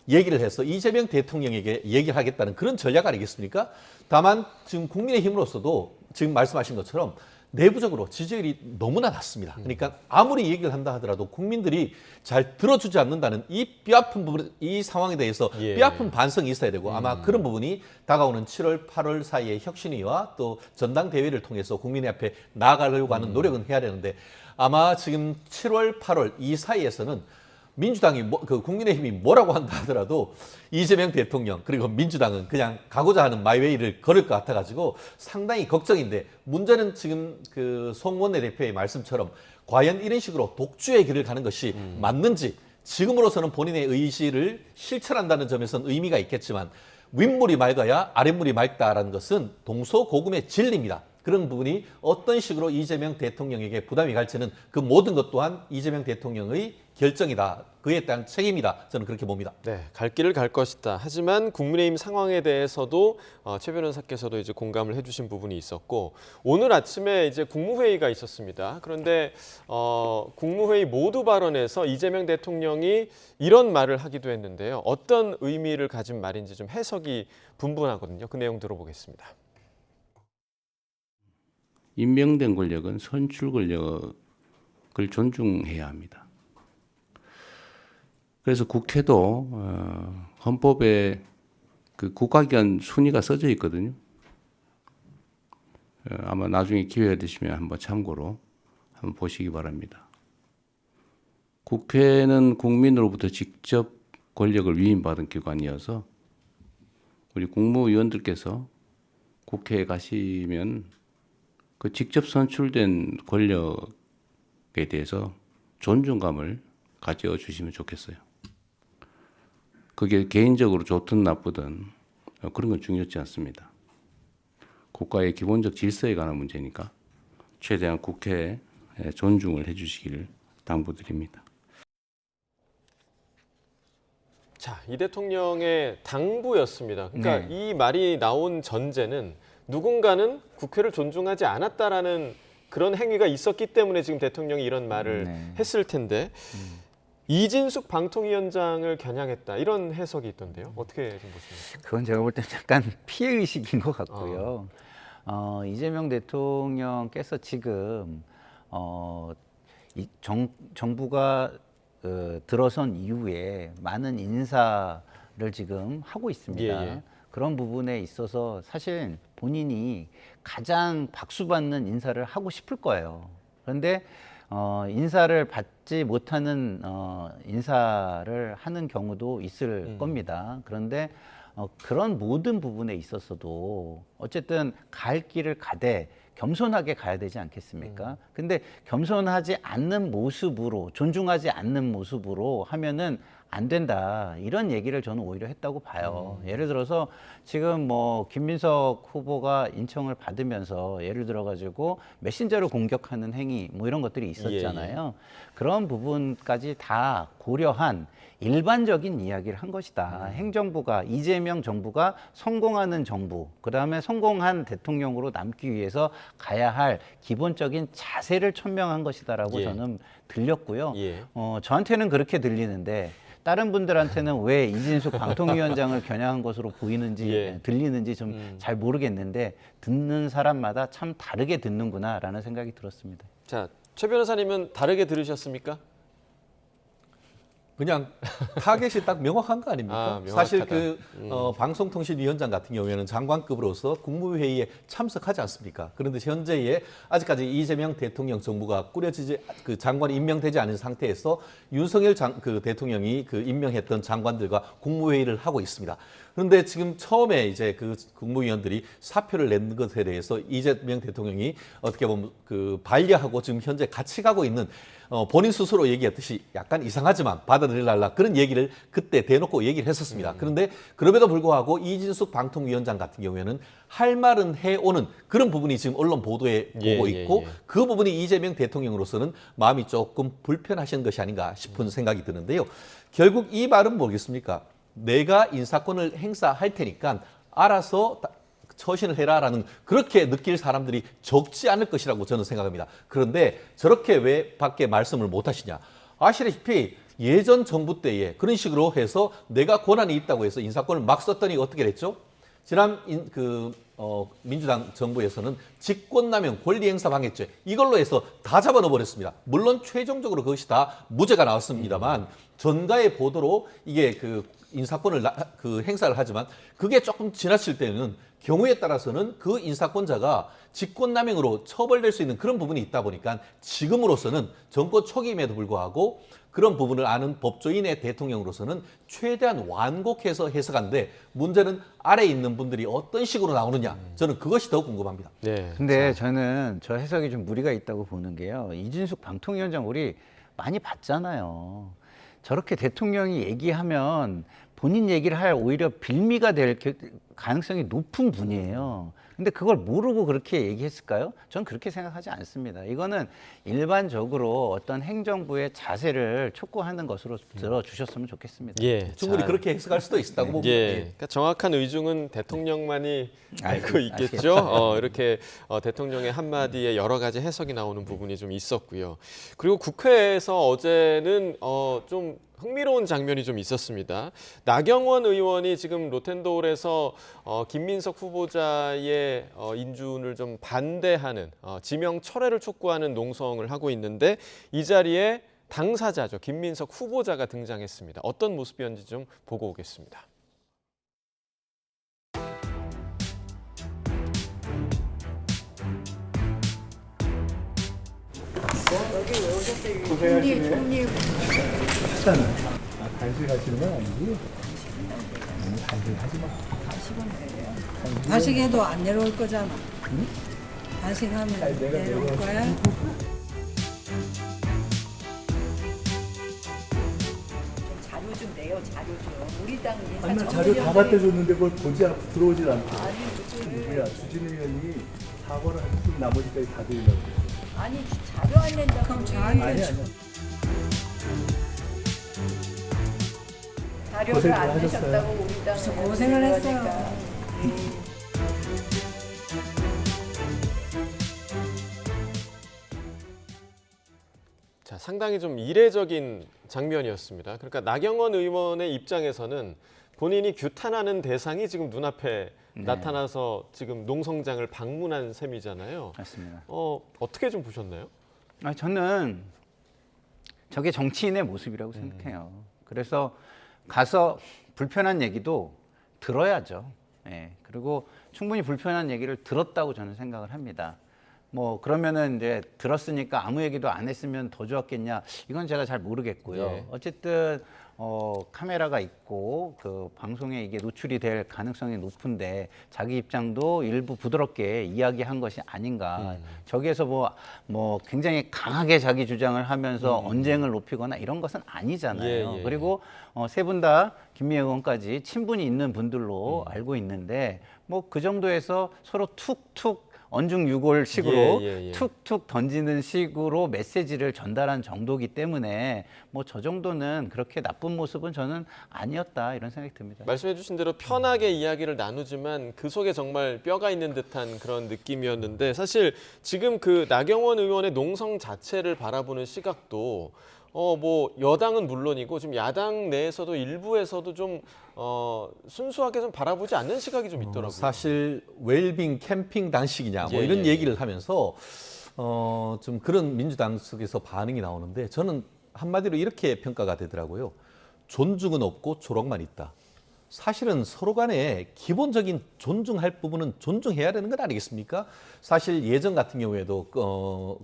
얘기를 해서 이재명 대통령에게 얘기를 하겠다는 그런 전략 아니겠습니까? 다만 지금 국민의힘으로서도 지금 말씀하신 것처럼 내부적으로 지지율이 너무나 낮습니다. 그러니까 아무리 얘기를 한다 하더라도 국민들이 잘 들어주지 않는다는 이 뼈아픈 부분, 이 상황에 대해서 뼈아픈 반성이 있어야 되고, 아마 그런 부분이 다가오는 7월, 8월 사이에 혁신위와 또 전당대회를 통해서 국민의 앞에 나아가려고 하는 노력은 해야 되는데, 아마 지금 7월, 8월 이 사이에서는 민주당이 국민의힘이 뭐라고 한다 하더라도 이재명 대통령 그리고 민주당은 그냥 가고자 하는 마이웨이를 걸을 것 같아가지고 상당히 걱정인데, 문제는 지금 그 송원내 대표의 말씀처럼 과연 이런 식으로 독주의 길을 가는 것이 맞는지, 지금으로서는 본인의 의지를 실천한다는 점에서는 의미가 있겠지만 윗물이 맑아야 아랫물이 맑다라는 것은 동서고금의 진리입니다. 그런 부분이 어떤 식으로 이재명 대통령에게 부담이 갈지는 그 모든 것 또한 이재명 대통령의 결정이다. 그에 대한 책임이다. 저는 그렇게 봅니다. 네, 갈 길을 갈 것이다. 하지만 국민의힘 상황에 대해서도 최 변호사께서도 이제 공감을 해주신 부분이 있었고, 오늘 아침에 이제 국무회의가 있었습니다. 그런데 국무회의 모두 발언에서 이재명 대통령이 이런 말을 하기도 했는데요. 어떤 의미를 가진 말인지 좀 해석이 분분하거든요. 그 내용 들어보겠습니다. 임명된 권력은 선출 권력을 존중해야 합니다. 그래서 국회도 헌법에 그 국가기관 순위가 써져 있거든요. 아마 나중에 기회가 되시면 한번 참고로 한번 보시기 바랍니다. 국회는 국민으로부터 직접 권력을 위임받은 기관이어서 우리 국무위원들께서 국회에 가시면 그 직접 선출된 권력에 대해서 존중감을 가져주시면 좋겠어요. 그게 개인적으로 좋든 나쁘든 그런 건 중요하지 않습니다. 국가의 기본적 질서에 관한 문제니까 최대한 국회에 존중을 해주시기를 당부드립니다. 자, 이 대통령의 당부였습니다. 그러니까 이 말이 나온 전제는 누군가는 국회를 존중하지 않았다라는 그런 행위가 있었기 때문에 지금 대통령이 이런 말을 했을 텐데, 이진숙 방통위원장을 겨냥했다, 이런 해석이 있던데요. 어떻게 좀 보십니까? 그건 제가 볼 때는 약간 피해의식인 것 같고요. 이재명 대통령께서 지금 정부가 들어선 이후에 많은 인사를 지금 하고 있습니다. 그런 부분에 있어서 사실 본인이 가장 박수받는 인사를 하고 싶을 거예요. 그런데 인사를 받지 못하는 인사를 하는 경우도 있을 겁니다. 그런데 그런 모든 부분에 있어서도 어쨌든 갈 길을 가되 겸손하게 가야 되지 않겠습니까? 근데 겸손하지 않는 모습으로, 존중하지 않는 모습으로 하면은 안 된다, 이런 얘기를 저는 오히려 했다고 봐요. 예를 들어서 지금 뭐 김민석 후보가 인청을 받으면서 예를 들어 가지고 메신저를 공격하는 행위 뭐 이런 것들이 있었잖아요. 그런 부분까지 다 고려한 일반적인 이야기를 한 것이다. 행정부가, 이재명 정부가 성공하는 정부, 그다음에 성공한 대통령으로 남기 위해서 가야 할 기본적인 자세를 천명한 것이다라고 저는 들렸고요. 저한테는 그렇게 들리는데 다른 분들한테는 왜 이진숙 방통위원장을 겨냥한 것으로 보이는지 들리는지 좀 잘 모르겠는데 듣는 사람마다 참 다르게 듣는구나라는 생각이 들었습니다. 자, 최 변호사님은 다르게 들으셨습니까? 그냥 타겟이 딱 명확한 거 아닙니까? 명확하다. 사실 그 방송통신위원장 같은 경우에는 장관급으로서 국무회의에 참석하지 않습니까? 그런데 현재에 아직까지 이재명 대통령 정부가 꾸려지지, 그 장관이 임명되지 않은 상태에서 윤석열 그 대통령이 그 임명했던 장관들과 국무회의를 하고 있습니다. 그런데 지금 처음에 이제 그 국무위원들이 사표를 낸 것에 대해서 이재명 대통령이 어떻게 보면 그 반려하고 지금 현재 같이 가고 있는, 본인 스스로 얘기했듯이 약간 이상하지만 받아들여달라, 그런 얘기를 그때 대놓고 얘기를 했었습니다. 그런데 그럼에도 불구하고 이진숙 방통위원장 같은 경우에는 할 말은 해오는 그런 부분이 지금 언론 보도에 보고 있고 그 부분이 이재명 대통령으로서는 마음이 조금 불편하신 것이 아닌가 싶은 생각이 드는데요. 결국 이 말은 뭐겠습니까? 내가 인사권을 행사할 테니까 알아서 처신을 해라라는, 그렇게 느낄 사람들이 적지 않을 것이라고 저는 생각합니다. 그런데 저렇게 왜 밖에 말씀을 못 하시냐? 아시다시피 예전 정부 때에 그런 식으로 해서 내가 권한이 있다고 해서 인사권을 막 썼더니 어떻게 됐죠? 지난 민주당 정부에서는 직권남용 권리행사방해죄, 이걸로 해서 다 잡아넣어버렸습니다. 물론 최종적으로 그것이 다 무죄가 나왔습니다만 전가의 보도로 이게 그 인사권을 그 행사를 하지만 그게 조금 지나칠 때는 경우에 따라서는 그 인사권자가 직권남용으로 처벌될 수 있는 그런 부분이 있다 보니까 지금으로서는 정권 초기임에도 불구하고 그런 부분을 아는 법조인의 대통령으로서는 최대한 완곡해서 해석하는데, 문제는 아래에 있는 분들이 어떤 식으로 나오느냐, 저는 그것이 더 궁금합니다. 근데 저는 저 해석이 좀 무리가 있다고 보는 게요. 이진숙 방통위원장 우리 많이 봤잖아요. 저렇게 대통령이 얘기하면 본인 얘기를 할 오히려 빌미가 될 가능성이 높은 분이에요. 근데 그걸 모르고 그렇게 얘기했을까요? 저는 그렇게 생각하지 않습니다. 이거는 일반적으로 어떤 행정부의 자세를 촉구하는 것으로 들어주셨으면 좋겠습니다. 충분히 그렇게 해석할 수도 있다고 봅니다. 그러니까 정확한 의중은 대통령만이 알고 있겠죠. 이렇게 대통령의 한마디에 여러 가지 해석이 나오는 부분이 좀 있었고요. 그리고 국회에서 어제는 좀 흥미로운 장면이 좀 있었습니다. 나경원 의원이 지금 로텐도홀에서 김민석 후보자의 인준을 좀 반대하는, 지명 철회를 촉구하는 농성을 하고 있는데, 이 자리에 당사자죠, 김민석 후보자가 등장했습니다. 어떤 모습이었는지 좀 보고 오겠습니다. 여기 왜 오셨어요? 고생하시네. 단식하시는 건 아니지? 단식하지 마. 단식은 왜요? 단식해도 안 내려올 거잖아. 응? 단식하면 내려올 거야? 자료 좀 내요, 자료 좀. 우리 당 인사 아니, 자료 다 갖다 줬는데 그걸 들어오질 않고. 아니, 무슨. 누구야, 주진 의원이 사과를 하셨으면 나머지까지 다 드리려고. 아니, 자료 안 낸다고. 그럼 자료. 아니야. 자료를 안 내셨다고 우리 당. 무슨 고생을 했어요. 자, 상당히 좀 이례적인 장면이었습니다. 그러니까 나경원 의원의 입장에서는 본인이 규탄하는 대상이 지금 눈앞에 나타나서 지금 농성장을 방문한 셈이잖아요. 맞습니다. 어떻게 좀 보셨나요? 저는 저게 정치인의 모습이라고 생각해요. 그래서 가서 불편한 얘기도 들어야죠. 그리고 충분히 불편한 얘기를 들었다고 저는 생각을 합니다. 뭐 그러면은 이제 들었으니까 아무 얘기도 안 했으면 더 좋았겠냐? 이건 제가 잘 모르겠고요. 예. 어쨌든 카메라가 있고 그 방송에 이게 노출이 될 가능성이 높은데 자기 입장도 일부 부드럽게 이야기한 것이 아닌가. 저기에서 뭐 굉장히 강하게 자기 주장을 하면서 언쟁을 높이거나 이런 것은 아니잖아요. 예. 그리고 세 분 다 김미애 의원까지 친분이 있는 분들로 알고 있는데 뭐 그 정도에서 서로 툭툭 언중유골 식으로 예. 툭툭 던지는 식으로 메시지를 전달한 정도기 때문에 뭐 저 정도는 그렇게 나쁜 모습은 저는 아니었다 이런 생각이 듭니다. 말씀해 주신 대로 편하게 이야기를 나누지만 그 속에 정말 뼈가 있는 듯한 그런 느낌이었는데 사실 지금 그 나경원 의원의 농성 자체를 바라보는 시각도 뭐 여당은 물론이고 지금 야당 내에서도 일부에서도 좀 순수하게 좀 바라보지 않는 시각이 좀 있더라고요. 사실 웰빙 캠핑 단식이냐 뭐 이런 얘기를 하면서 좀 그런 민주당 측에서 반응이 나오는데 저는 한마디로 이렇게 평가가 되더라고요. 존중은 없고 조롱만 있다. 사실은 서로 간에 기본적인 존중할 부분은 존중해야 되는 것 아니겠습니까? 사실 예전 같은 경우에도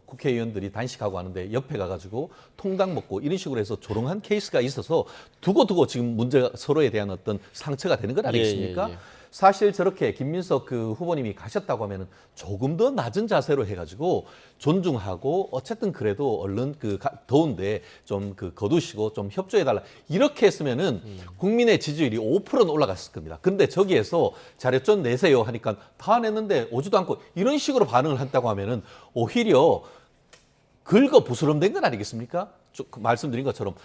국회의원들이 단식하고 하는데 옆에 가가지고 통닭 먹고 이런 식으로 해서 조롱한 케이스가 있어서 두고 지금 문제가 서로에 대한 어떤 상처가 되는 것 아니겠습니까? 사실 저렇게 김민석 그 후보님이 가셨다고 하면은 조금 더 낮은 자세로 해가지고 존중하고 어쨌든 그래도 얼른 더운데 좀 거두시고 좀 협조해달라 이렇게 했으면은 국민의 지지율이 5%는 올라갔을 겁니다. 근데 저기에서 자료 좀 내세요 하니까 다 냈는데 오지도 않고 이런 식으로 반응을 한다고 하면은 오히려 긁어 부스럼된 건 아니겠습니까? 말씀드린 것처럼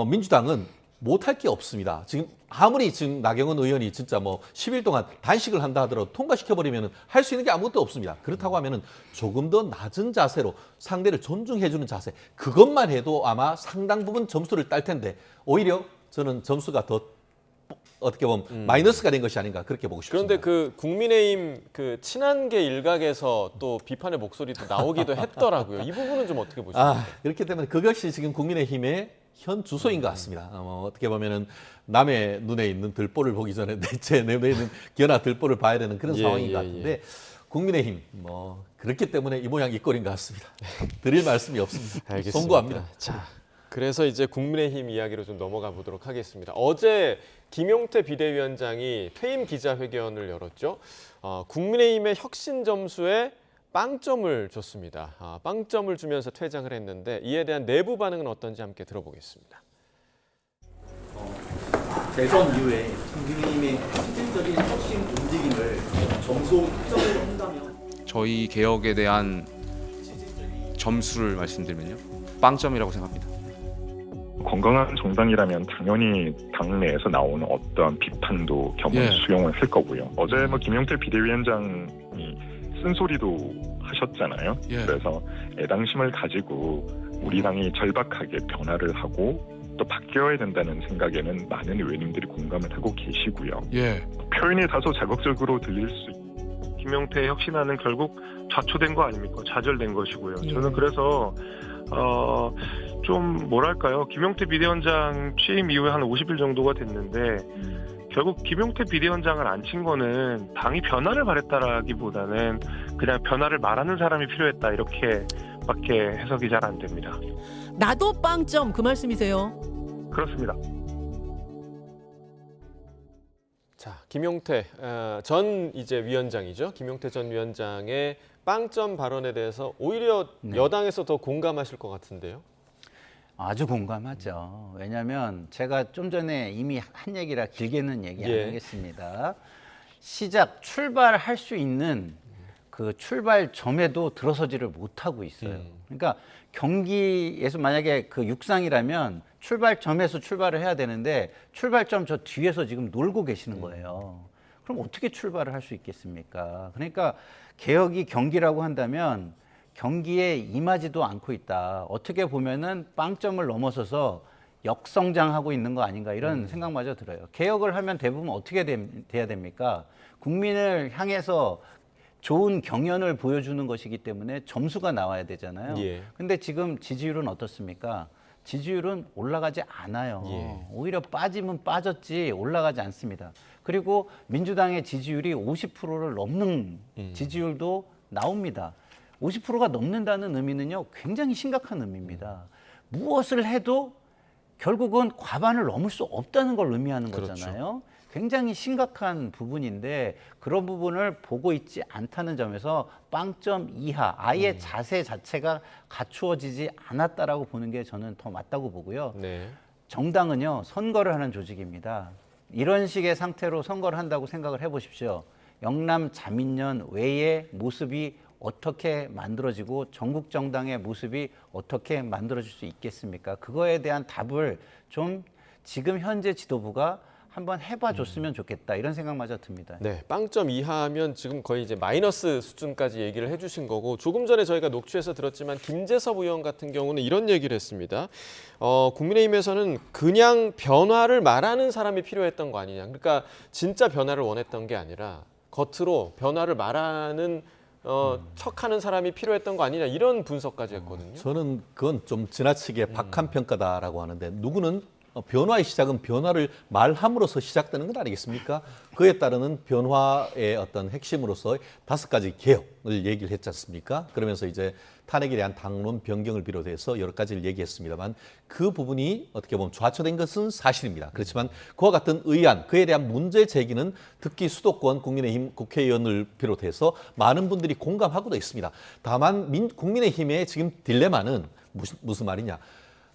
민주당은 못할 게 없습니다. 지금 아무리 지금 나경원 의원이 진짜 뭐 10일 동안 단식을 한다 하더라도 통과시켜버리면 할 수 있는 게 아무것도 없습니다. 그렇다고 하면은 조금 더 낮은 자세로 상대를 존중해주는 자세 그것만 해도 아마 상당 부분 점수를 딸 텐데 오히려 저는 점수가 더 어떻게 보면 마이너스가 된 것이 아닌가 그렇게 보고 싶습니다. 그런데 그 국민의힘 그 친한계 일각에서 또 비판의 목소리도 나오기도 했더라고요. 이 부분은 좀 어떻게 보십니까? 그렇기 때문에 그것이 지금 국민의힘의 현 주소인 것 같습니다. 어떻게 보면은 남의 눈에 있는 들보를 보기 전에 제 눈에 있는 견아 들보를 봐야 되는 그런 상황인 것 같은데 국민의힘 뭐 그렇기 때문에 이 모양 이 꼴인 것 같습니다. 드릴 말씀이 없습니다. 알겠습니다. 송구합니다. 자, 그래서 이제 국민의힘 이야기로 좀 넘어가 보도록 하겠습니다. 어제 김용태 비대위원장이 퇴임 기자회견을 열었죠. 국민의힘의 혁신 점수에 빵점을 줬습니다. 빵점을 주면서 퇴장을 했는데 이에 대한 내부 반응은 어떤지 함께 들어보겠습니다. 대선 이후에 국민의힘의 실질적인 혁신 움직임을 점수 특정으로 한다면 저희 개혁에 대한 점수를 말씀드리면요. 빵점이라고 생각합니다. 건강한 정당이라면 당연히 당내에서 나오는 어떤 비판도 겸허 수용을 할 거고요. 어제 뭐 김용태 비대위원장이 쓴소리도 하셨잖아요. 그래서 애당심을 가지고 우리 당이 절박하게 변화를 하고 또 바뀌어야 된다는 생각에는 많은 의원님들이 공감을 하고 계시고요. 표현이 다소 자극적으로 들릴 수 있고 김용태 혁신안은 결국 좌초된 거 아닙니까? 좌절된 것이고요. 저는 그래서 좀 뭐랄까요? 김용태 비대위원장 취임 이후에 한 50일 정도가 됐는데 결국 김용태 비대위원장을 앉힌 거는 당이 변화를 바랬다라기보다는 그냥 변화를 말하는 사람이 필요했다 이렇게밖에 해석이 잘 안 됩니다. 나도 빵점 그 말씀이세요? 그렇습니다. 자, 김용태 전 이제 위원장이죠. 김용태 전 위원장의 빵점 발언에 대해서 오히려 여당에서 더 공감하실 것 같은데요. 아주 공감하죠. 왜냐하면 제가 좀 전에 이미 한 얘기라 길게는 얘기 안 하겠습니다. 출발할 수 있는 그 출발점에도 들어서지를 못하고 있어요. 그러니까 경기에서 만약에 그 육상이라면 출발점에서 출발을 해야 되는데 출발점 저 뒤에서 지금 놀고 계시는 거예요. 그럼 어떻게 출발을 할 수 있겠습니까? 그러니까 개혁이 경기라고 한다면 경기에 임하지도 않고 있다. 어떻게 보면은 빵점을 넘어서서 역성장하고 있는 거 아닌가 이런 생각마저 들어요. 개혁을 하면 대부분 어떻게 돼야 됩니까? 국민을 향해서 좋은 경연을 보여주는 것이기 때문에 점수가 나와야 되잖아요. 근데 지금 지지율은 어떻습니까? 지지율은 올라가지 않아요. 오히려 빠지면 빠졌지 올라가지 않습니다. 그리고 민주당의 지지율이 50%를 넘는 지지율도 나옵니다. 50%가 넘는다는 의미는요, 굉장히 심각한 의미입니다. 무엇을 해도 결국은 과반을 넘을 수 없다는 걸 의미하는 거잖아요. 그렇죠. 굉장히 심각한 부분인데 그런 부분을 보고 있지 않다는 점에서 빵점 이하, 아예 자세 자체가 갖추어지지 않았다라고 보는 게 저는 더 맞다고 보고요. 네. 정당은요, 선거를 하는 조직입니다. 이런 식의 상태로 선거를 한다고 생각을 해보십시오. 영남 자민련 외의 모습이 어떻게 만들어지고 전국 정당의 모습이 어떻게 만들어질 수 있겠습니까? 그거에 대한 답을 좀 지금 현재 지도부가 한번 해봐줬으면 좋겠다, 이런 생각마저 듭니다. 네, 빵점 이하면 지금 거의 이제 마이너스 수준까지 얘기를 해주신 거고, 조금 전에 저희가 녹취에서 들었지만 김재섭 의원 같은 경우는 이런 얘기를 했습니다. 국민의힘에서는 그냥 변화를 말하는 사람이 필요했던 거 아니냐. 그러니까 진짜 변화를 원했던 게 아니라 겉으로 변화를 말하는 척하는 사람이 필요했던 거 아니냐, 이런 분석까지 했거든요. 저는 그건 좀 지나치게 박한 평가다라고 하는데, 누구는 변화의 시작은 변화를 말함으로써 시작되는 것 아니겠습니까? 그에 따르는 변화의 어떤 핵심으로서 5가지 개혁을 얘기를 했지 않습니까? 그러면서 이제 탄핵에 대한 당론 변경을 비롯해서 여러 가지를 얘기했습니다만, 그 부분이 어떻게 보면 좌초된 것은 사실입니다. 그렇지만 그와 같은 의안, 그에 대한 문제 제기는 특히 수도권 국민의힘 국회의원을 비롯해서 많은 분들이 공감하고도 있습니다. 다만 국민의힘의 지금 딜레마는 무슨 말이냐?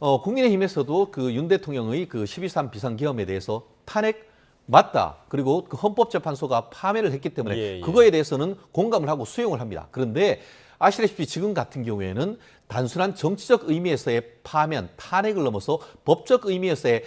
국민의힘에서도 그 윤 대통령의 그 12.3 비상계엄에 대해서 탄핵 맞다, 그리고 그 헌법재판소가 파면을 했기 때문에 그거에 대해서는 공감을 하고 수용을 합니다. 그런데 아시다시피 지금 같은 경우에는 단순한 정치적 의미에서의 파면, 탄핵을 넘어서 법적 의미에서의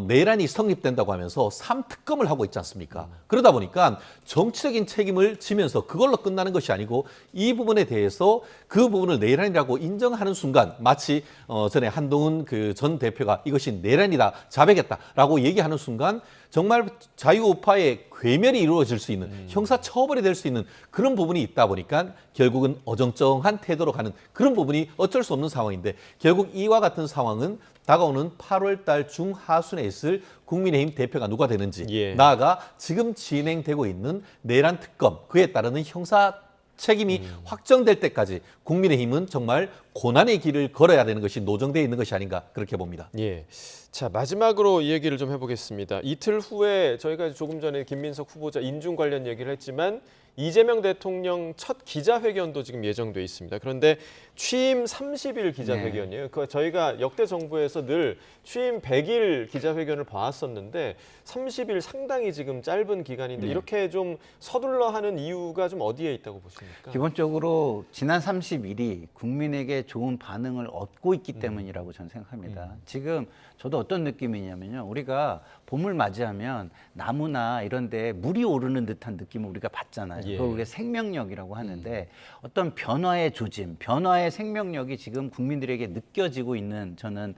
내란이 성립된다고 하면서 3특검을 하고 있지 않습니까? 그러다 보니까 정치적인 책임을 지면서 그걸로 끝나는 것이 아니고, 이 부분에 대해서 그 부분을 내란이라고 인정하는 순간, 마치 전에 한동훈 그 전 대표가 이것이 내란이다, 자백했다라고 얘기하는 순간 정말 자유우파의 괴멸이 이루어질 수 있는, 형사처벌이 될 수 있는 그런 부분이 있다 보니까 결국은 어정쩡한 태도로 가는 그런 부분이 어쩔 수 없는 상황인데, 결국 이와 같은 상황은 다가오는 8월 달 중하순에 있을 국민의힘 대표가 누가 되는지, 나아가 지금 진행되고 있는 내란 특검, 그에 따르는 형사 책임이 확정될 때까지 국민의힘은 정말 고난의 길을 걸어야 되는 것이 노정되어 있는 것이 아닌가, 그렇게 봅니다. 예. 자, 마지막으로 이 얘기를 좀 해보겠습니다. 이틀 후에 저희가 조금 전에 김민석 후보자 인준 관련 얘기를 했지만, 이재명 대통령 첫 기자회견도 지금 예정돼 있습니다. 그런데 취임 30일 기자회견이에요. 그 저희가 역대 정부에서 늘 취임 100일 기자회견을 봐왔었는데 30일 상당히 지금 짧은 기간인데 이렇게 좀 서둘러 하는 이유가 좀 어디에 있다고 보십니까? 기본적으로 지난 30일이 국민에게 좋은 반응을 얻고 있기 때문이라고 저는 생각합니다. 지금 저도 어떤 느낌이냐면요, 우리가 봄을 맞이하면 나무나 이런 데 물이 오르는 듯한 느낌을 우리가 받잖아요. 그걸 우리가 생명력이라고 하는데, 어떤 변화의 조짐, 변화의 생명력이 지금 국민들에게 느껴지고 있는 저는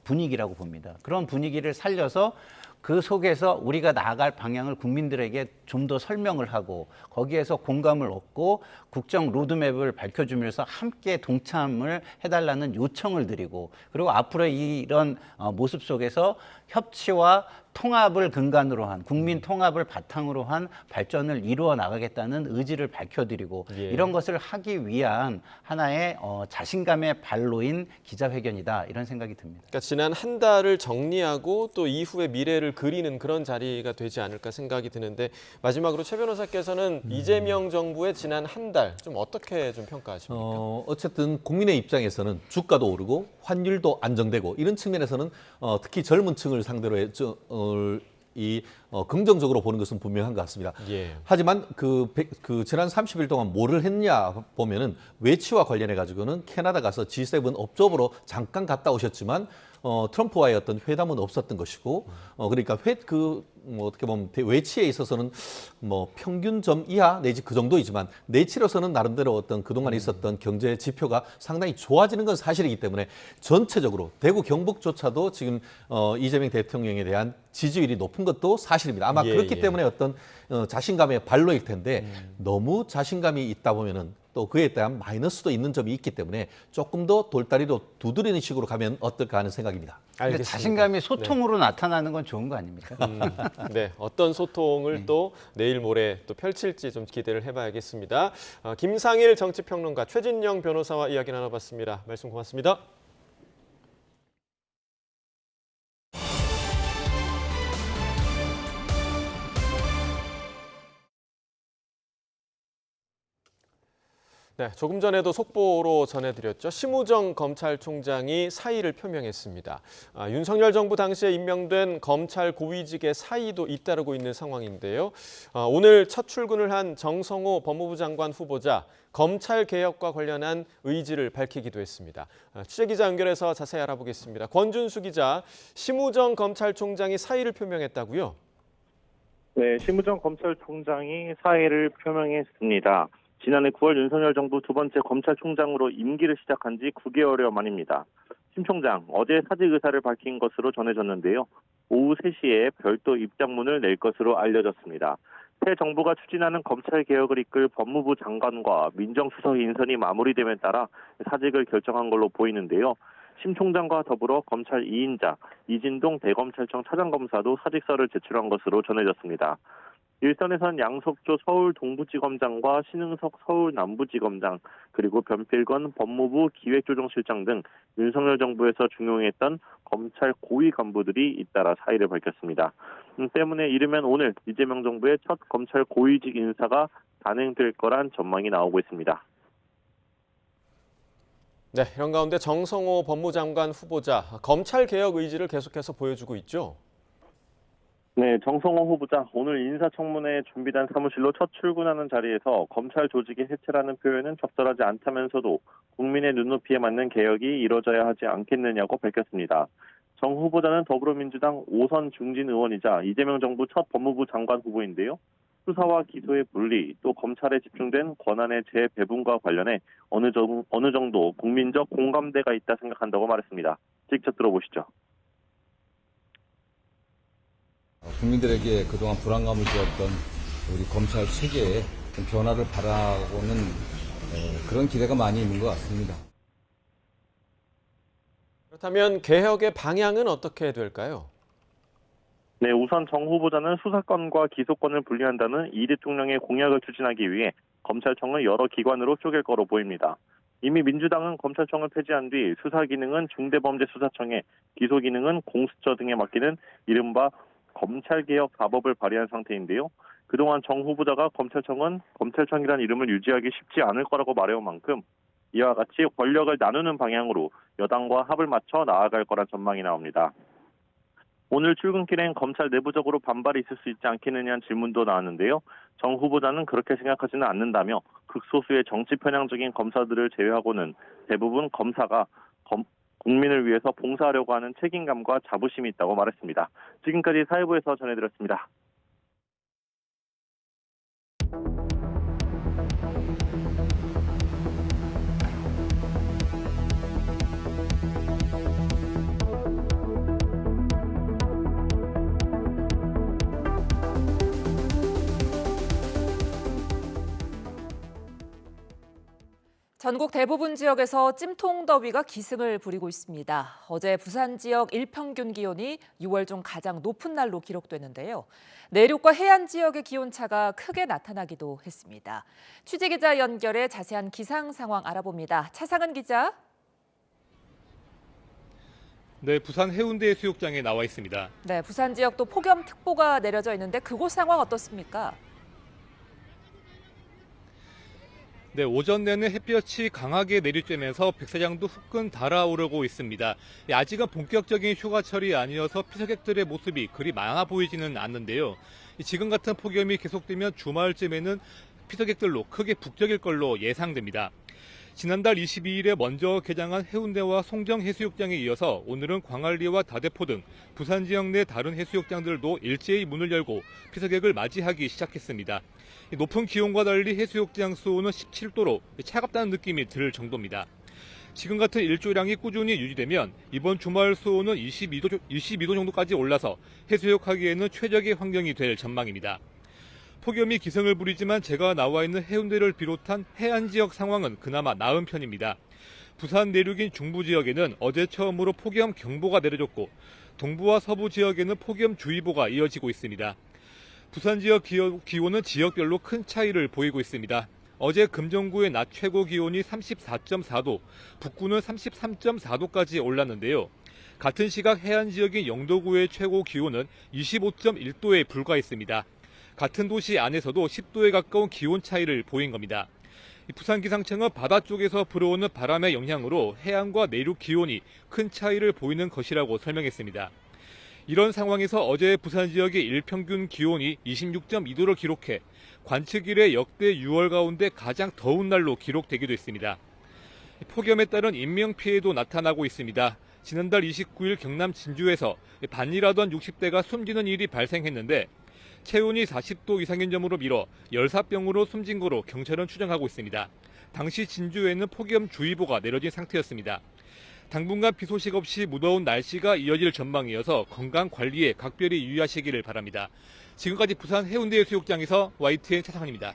분위기라고 봅니다. 그런 분위기를 살려서 그 속에서 우리가 나아갈 방향을 국민들에게 좀 더 설명을 하고, 거기에서 공감을 얻고 국정 로드맵을 밝혀주면서 함께 동참을 해달라는 요청을 드리고, 그리고 앞으로 이런 모습 속에서 협치와 통합을 근간으로 한, 국민 통합을 바탕으로 한 발전을 이루어 나가겠다는 의지를 밝혀드리고, 이런 것을 하기 위한 하나의 자신감의 발로인 기자회견이다, 이런 생각이 듭니다. 그러니까 지난 한 달을 정리하고 또 이후의 미래를 그리는 그런 자리가 되지 않을까 생각이 드는데, 마지막으로 최 변호사께서는 이재명 정부의 지난 한 달 좀 어떻게 좀 평가하십니까? 어쨌든 국민의 입장에서는 주가도 오르고 환율도 안정되고, 이런 측면에서는 특히 젊은 층을 상대로 긍정적으로 보는 것은 분명한 것 같습니다. 하지만 그 지난 30일 동안 뭐를 했냐 보면은, 외치와 관련해 가지고는 캐나다 가서 G7 업적으로 잠깐 갔다 오셨지만 트럼프와의 어떤 회담은 없었던 것이고, 그러니까 어떻게 보면 외치에 있어서는 뭐 평균점 이하 내지 그 정도이지만, 내치로서는 나름대로 어떤 그동안 있었던 경제 지표가 상당히 좋아지는 건 사실이기 때문에, 전체적으로 대구 경북조차도 지금 이재명 대통령에 대한 지지율이 높은 것도 사실입니다. 아마 그렇기 때문에 어떤 자신감의 발로일 텐데, 너무 자신감이 있다 보면은 또 그에 대한 마이너스도 있는 점이 있기 때문에 조금 더 돌다리로 두드리는 식으로 가면 어떨까 하는 생각입니다. 근데 자신감이 소통으로 나타나는 건 좋은 거 아닙니까? 네, 어떤 소통을 또 내일 모레 또 펼칠지 좀 기대를 해봐야겠습니다. 김상일 정치평론가, 최진영 변호사와 이야기 나눠봤습니다. 말씀 고맙습니다. 네, 조금 전에도 속보로 전해드렸죠. 심우정 검찰총장이 사의를 표명했습니다. 윤석열 정부 당시에 임명된 검찰 고위직의 사의도 잇따르고 있는 상황인데요. 오늘 첫 출근을 한 정성호 법무부 장관 후보자, 검찰 개혁과 관련한 의지를 밝히기도 했습니다. 취재기자 연결해서 자세히 알아보겠습니다. 권준수 기자, 심우정 검찰총장이 사의를 표명했다고요? 네, 심우정 검찰총장이 사의를 표명했습니다. 지난해 9월 윤석열 정부 두 번째 검찰총장으로 임기를 시작한 지 9개월여 만입니다. 심 총장, 어제 사직 의사를 밝힌 것으로 전해졌는데요. 오후 3시에 별도 입장문을 낼 것으로 알려졌습니다. 새 정부가 추진하는 검찰개혁을 이끌 법무부 장관과 민정수석 인선이 마무리됨에 따라 사직을 결정한 걸로 보이는데요. 심 총장과 더불어 검찰 2인자 이진동 대검찰청 차장검사도 사직서를 제출한 것으로 전해졌습니다. 일선에선 양석조 서울 동부지검장과 신흥석 서울 남부지검장, 그리고 변필건 법무부 기획조정실장 등 윤석열 정부에서 중용했던 검찰 고위 간부들이 잇따라 사의를 밝혔습니다. 때문에 이르면 오늘 이재명 정부의 첫 검찰 고위직 인사가 단행될 거란 전망이 나오고 있습니다. 네, 이런 가운데 정성호 법무장관 후보자, 검찰 개혁 의지를 계속해서 보여주고 있죠. 네, 정성호 후보자 오늘 인사청문회에 준비된 사무실로 첫 출근하는 자리에서 검찰 조직의 해체라는 표현은 적절하지 않다면서도 국민의 눈높이에 맞는 개혁이 이뤄져야 하지 않겠느냐고 밝혔습니다. 정 후보자는 더불어민주당 5선 중진 의원이자 이재명 정부 첫 법무부 장관 후보인데요. 수사와 기소의 분리, 또 검찰에 집중된 권한의 재배분과 관련해 어느 정도 국민적 공감대가 있다 생각한다고 말했습니다. 직접 들어보시죠. 국민들에게 그동안 불안감을 주었던 우리 검찰 체계에 좀 변화를 바라고는 그런 기대가 많이 있는 것 같습니다. 그렇다면 개혁의 방향은 어떻게 될까요? 네, 우선 정 후보자는 수사권과 기소권을 분리한다는 이 대통령의 공약을 추진하기 위해 검찰청을 여러 기관으로 쪼갤 거로 보입니다. 이미 민주당은 검찰청을 폐지한 뒤 수사 기능은 중대범죄수사청에, 기소 기능은 공수처 등에 맡기는 이른바 검찰개혁 4법을 발의한 상태인데요. 그동안 정 후보자가 검찰청이라는 이름을 유지하기 쉽지 않을 거라고 말해온 만큼 이와 같이 권력을 나누는 방향으로 여당과 합을 맞춰 나아갈 거란 전망이 나옵니다. 오늘 출근길엔 검찰 내부적으로 반발이 있을 수 있지 않겠느냐는 질문도 나왔는데요. 정 후보자는 그렇게 생각하지는 않는다며 극소수의 정치 편향적인 검사들을 제외하고는 대부분 검사가 국민을 위해서 봉사하려고 하는 책임감과 자부심이 있다고 말했습니다. 지금까지 사회부에서 전해드렸습니다. 전국 대부분 지역에서 찜통더위가 기승을 부리고 있습니다. 어제 부산 지역 일평균 기온이 6월 중 가장 높은 날로 기록됐는데요. 내륙과 해안 지역의 기온차가 크게 나타나기도 했습니다. 취재기자 연결해 자세한 기상 상황 알아봅니다. 차상은 기자. 네, 부산 해운대 해수욕장에 나와 있습니다. 네, 부산 지역도 폭염특보가 내려져 있는데 그곳 상황 어떻습니까? 네, 오전 내내 햇볕이 강하게 내리쬐면서 백사장도 후끈 달아오르고 있습니다. 아직은 본격적인 휴가철이 아니어서 피서객들의 모습이 그리 많아 보이지는 않는데요. 지금 같은 폭염이 계속되면 주말쯤에는 피서객들로 크게 북적일 걸로 예상됩니다. 지난달 22일에 먼저 개장한 해운대와 송정 해수욕장에 이어서 오늘은 광안리와 다대포 등 부산 지역 내 다른 해수욕장들도 일제히 문을 열고 피서객을 맞이하기 시작했습니다. 높은 기온과 달리 해수욕장 수온은 17도로 차갑다는 느낌이 들 정도입니다. 지금 같은 일조량이 꾸준히 유지되면 이번 주말 수온은 22도 정도까지 올라서 해수욕하기에는 최적의 환경이 될 전망입니다. 폭염이 기승을 부리지만 제가 나와 있는 해운대를 비롯한 해안 지역 상황은 그나마 나은 편입니다. 부산 내륙인 중부 지역에는 어제 처음으로 폭염 경보가 내려졌고 동부와 서부 지역에는 폭염주의보가 이어지고 있습니다. 부산 지역 기온은 지역별로 큰 차이를 보이고 있습니다. 어제 금정구의 낮 최고 기온이 34.4도, 북구는 33.4도까지 올랐는데요. 같은 시각 해안 지역인 영도구의 최고 기온은 25.1도에 불과했습니다. 같은 도시 안에서도 10도에 가까운 기온 차이를 보인 겁니다. 부산기상청은 바다 쪽에서 불어오는 바람의 영향으로 해안과 내륙 기온이 큰 차이를 보이는 것이라고 설명했습니다. 이런 상황에서 어제 부산 지역의 일평균 기온이 26.2도를 기록해 관측 이래 역대 6월 가운데 가장 더운 날로 기록되기도 했습니다. 폭염에 따른 인명피해도 나타나고 있습니다. 지난달 29일 경남 진주에서 반일하던 60대가 숨지는 일이 발생했는데 체온이 40도 이상인 점으로 미뤄 열사병으로 숨진 거로 경찰은 추정하고 있습니다. 당시 진주에는 폭염주의보가 내려진 상태였습니다. 당분간 비 소식 없이 무더운 날씨가 이어질 전망이어서 건강 관리에 각별히 유의하시기를 바랍니다. 지금까지 부산 해운대 해수욕장에서 YTN 차상환입니다.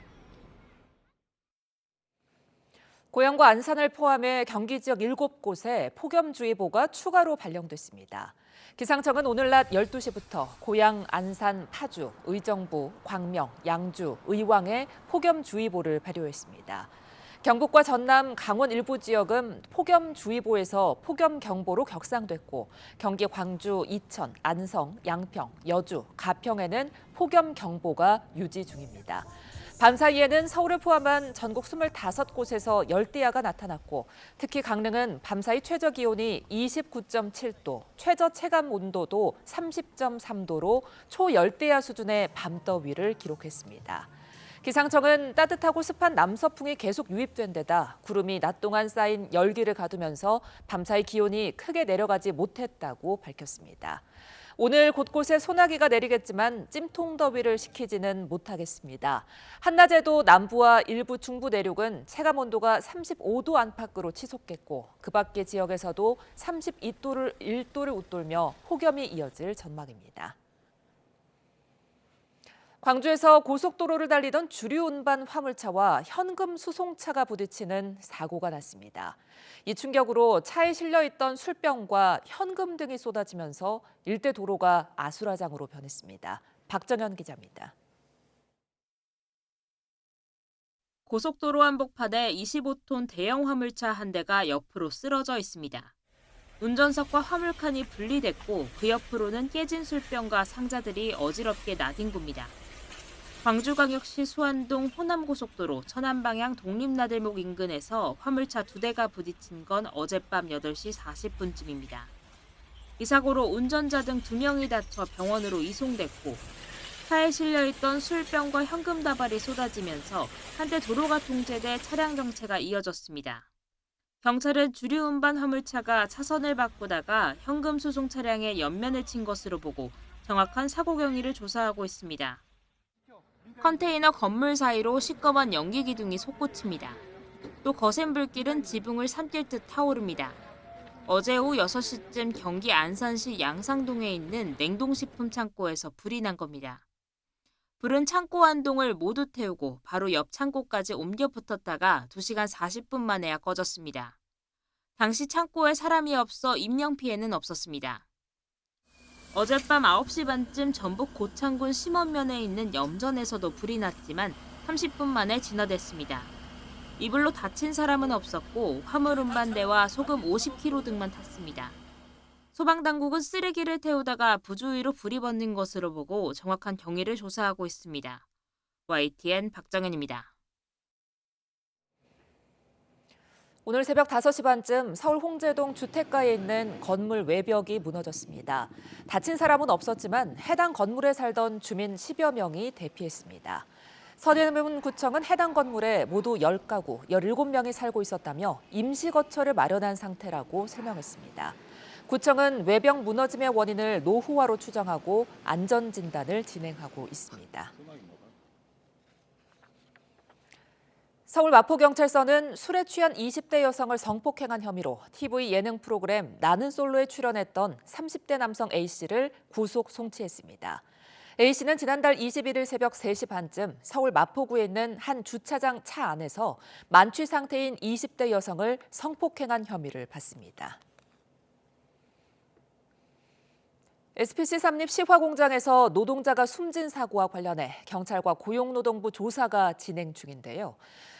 고양과 안산을 포함해 경기 지역 7곳에 폭염주의보가 추가로 발령됐습니다. 기상청은 오늘 낮 12시부터 고양, 안산, 파주, 의정부, 광명, 양주, 의왕에 폭염주의보를 발효했습니다. 경북과 전남, 강원 일부 지역은 폭염주의보에서 폭염경보로 격상됐고 경기 광주, 이천, 안성, 양평, 여주, 가평에는 폭염경보가 유지 중입니다. 밤사이에는 서울을 포함한 전국 25곳에서 열대야가 나타났고 특히 강릉은 밤사이 최저기온이 29.7도, 최저 체감 온도도 30.3도로 초열대야 수준의 밤더위를 기록했습니다. 기상청은 따뜻하고 습한 남서풍이 계속 유입된 데다 구름이 낮 동안 쌓인 열기를 가두면서 밤사이 기온이 크게 내려가지 못했다고 밝혔습니다. 오늘 곳곳에 소나기가 내리겠지만 찜통더위를 식히지는 못하겠습니다. 한낮에도 남부와 일부 중부 내륙은 체감온도가 35도 안팎으로 치솟겠고 그 밖의 지역에서도 32도를 웃돌며 폭염이 이어질 전망입니다. 광주에서 고속도로를 달리던 주류 운반 화물차와 현금 수송차가 부딪히는 사고가 났습니다. 이 충격으로 차에 실려있던 술병과 현금 등이 쏟아지면서 일대 도로가 아수라장으로 변했습니다. 박정현 기자입니다. 고속도로 한복판에 25톤 대형 화물차 한 대가 옆으로 쓰러져 있습니다. 운전석과 화물칸이 분리됐고 그 옆으로는 깨진 술병과 상자들이 어지럽게 나뒹굽니다. 광주광역시 수안동 호남고속도로 천안방향 독립나들목 인근에서 화물차 2대가 부딪힌 건 어젯밤 8시 40분쯤입니다. 이 사고로 운전자 등 2명이 다쳐 병원으로 이송됐고 차에 실려있던 술병과 현금 다발이 쏟아지면서 한때 도로가 통제돼 차량 정체가 이어졌습니다. 경찰은 주류 운반 화물차가 차선을 바꾸다가 현금 수송 차량에 옆면을 친 것으로 보고 정확한 사고 경위를 조사하고 있습니다. 컨테이너 건물 사이로 시꺼먼 연기 기둥이 솟구칩니다. 또 거센 불길은 지붕을 삼킬 듯 타오릅니다. 어제 오후 6시쯤 경기 안산시 양상동에 있는 냉동식품 창고에서 불이 난 겁니다. 불은 창고 한 동을 모두 태우고 바로 옆 창고까지 옮겨 붙었다가 2시간 40분 만에야 꺼졌습니다. 당시 창고에 사람이 없어 인명피해는 없었습니다. 어젯밤 9시 반쯤 전북 고창군 심원면에 있는 염전에서도 불이 났지만 30분 만에 진화됐습니다. 이 불로 다친 사람은 없었고 화물 운반대와 소금 50kg 등만 탔습니다. 소방당국은 쓰레기를 태우다가 부주의로 불이 번진 것으로 보고 정확한 경위를 조사하고 있습니다. YTN 박정현입니다. 오늘 새벽 5시 반쯤 서울 홍제동 주택가에 있는 건물 외벽이 무너졌습니다. 다친 사람은 없었지만 해당 건물에 살던 주민 10여 명이 대피했습니다. 서대문구청은 해당 건물에 모두 10가구, 17명이 살고 있었다며 임시거처를 마련한 상태라고 설명했습니다. 구청은 외벽 무너짐의 원인을 노후화로 추정하고 안전진단을 진행하고 있습니다. 서울 마포경찰서는 술에 취한 20대 여성을 성폭행한 혐의로 TV 예능 프로그램 나는 솔로에 출연했던 30대 남성 A씨를 구속 송치했습니다. A씨는 지난달 21일 새벽 3시 반쯤 서울 마포구에 있는 한 주차장 차 안에서 만취 상태인 20대 여성을 성폭행한 혐의를 받습니다. SPC 삼립 시화 공장에서 노동자가 숨진 사고와 관련해 경찰과 고용노동부 조사가 진행 중인데요.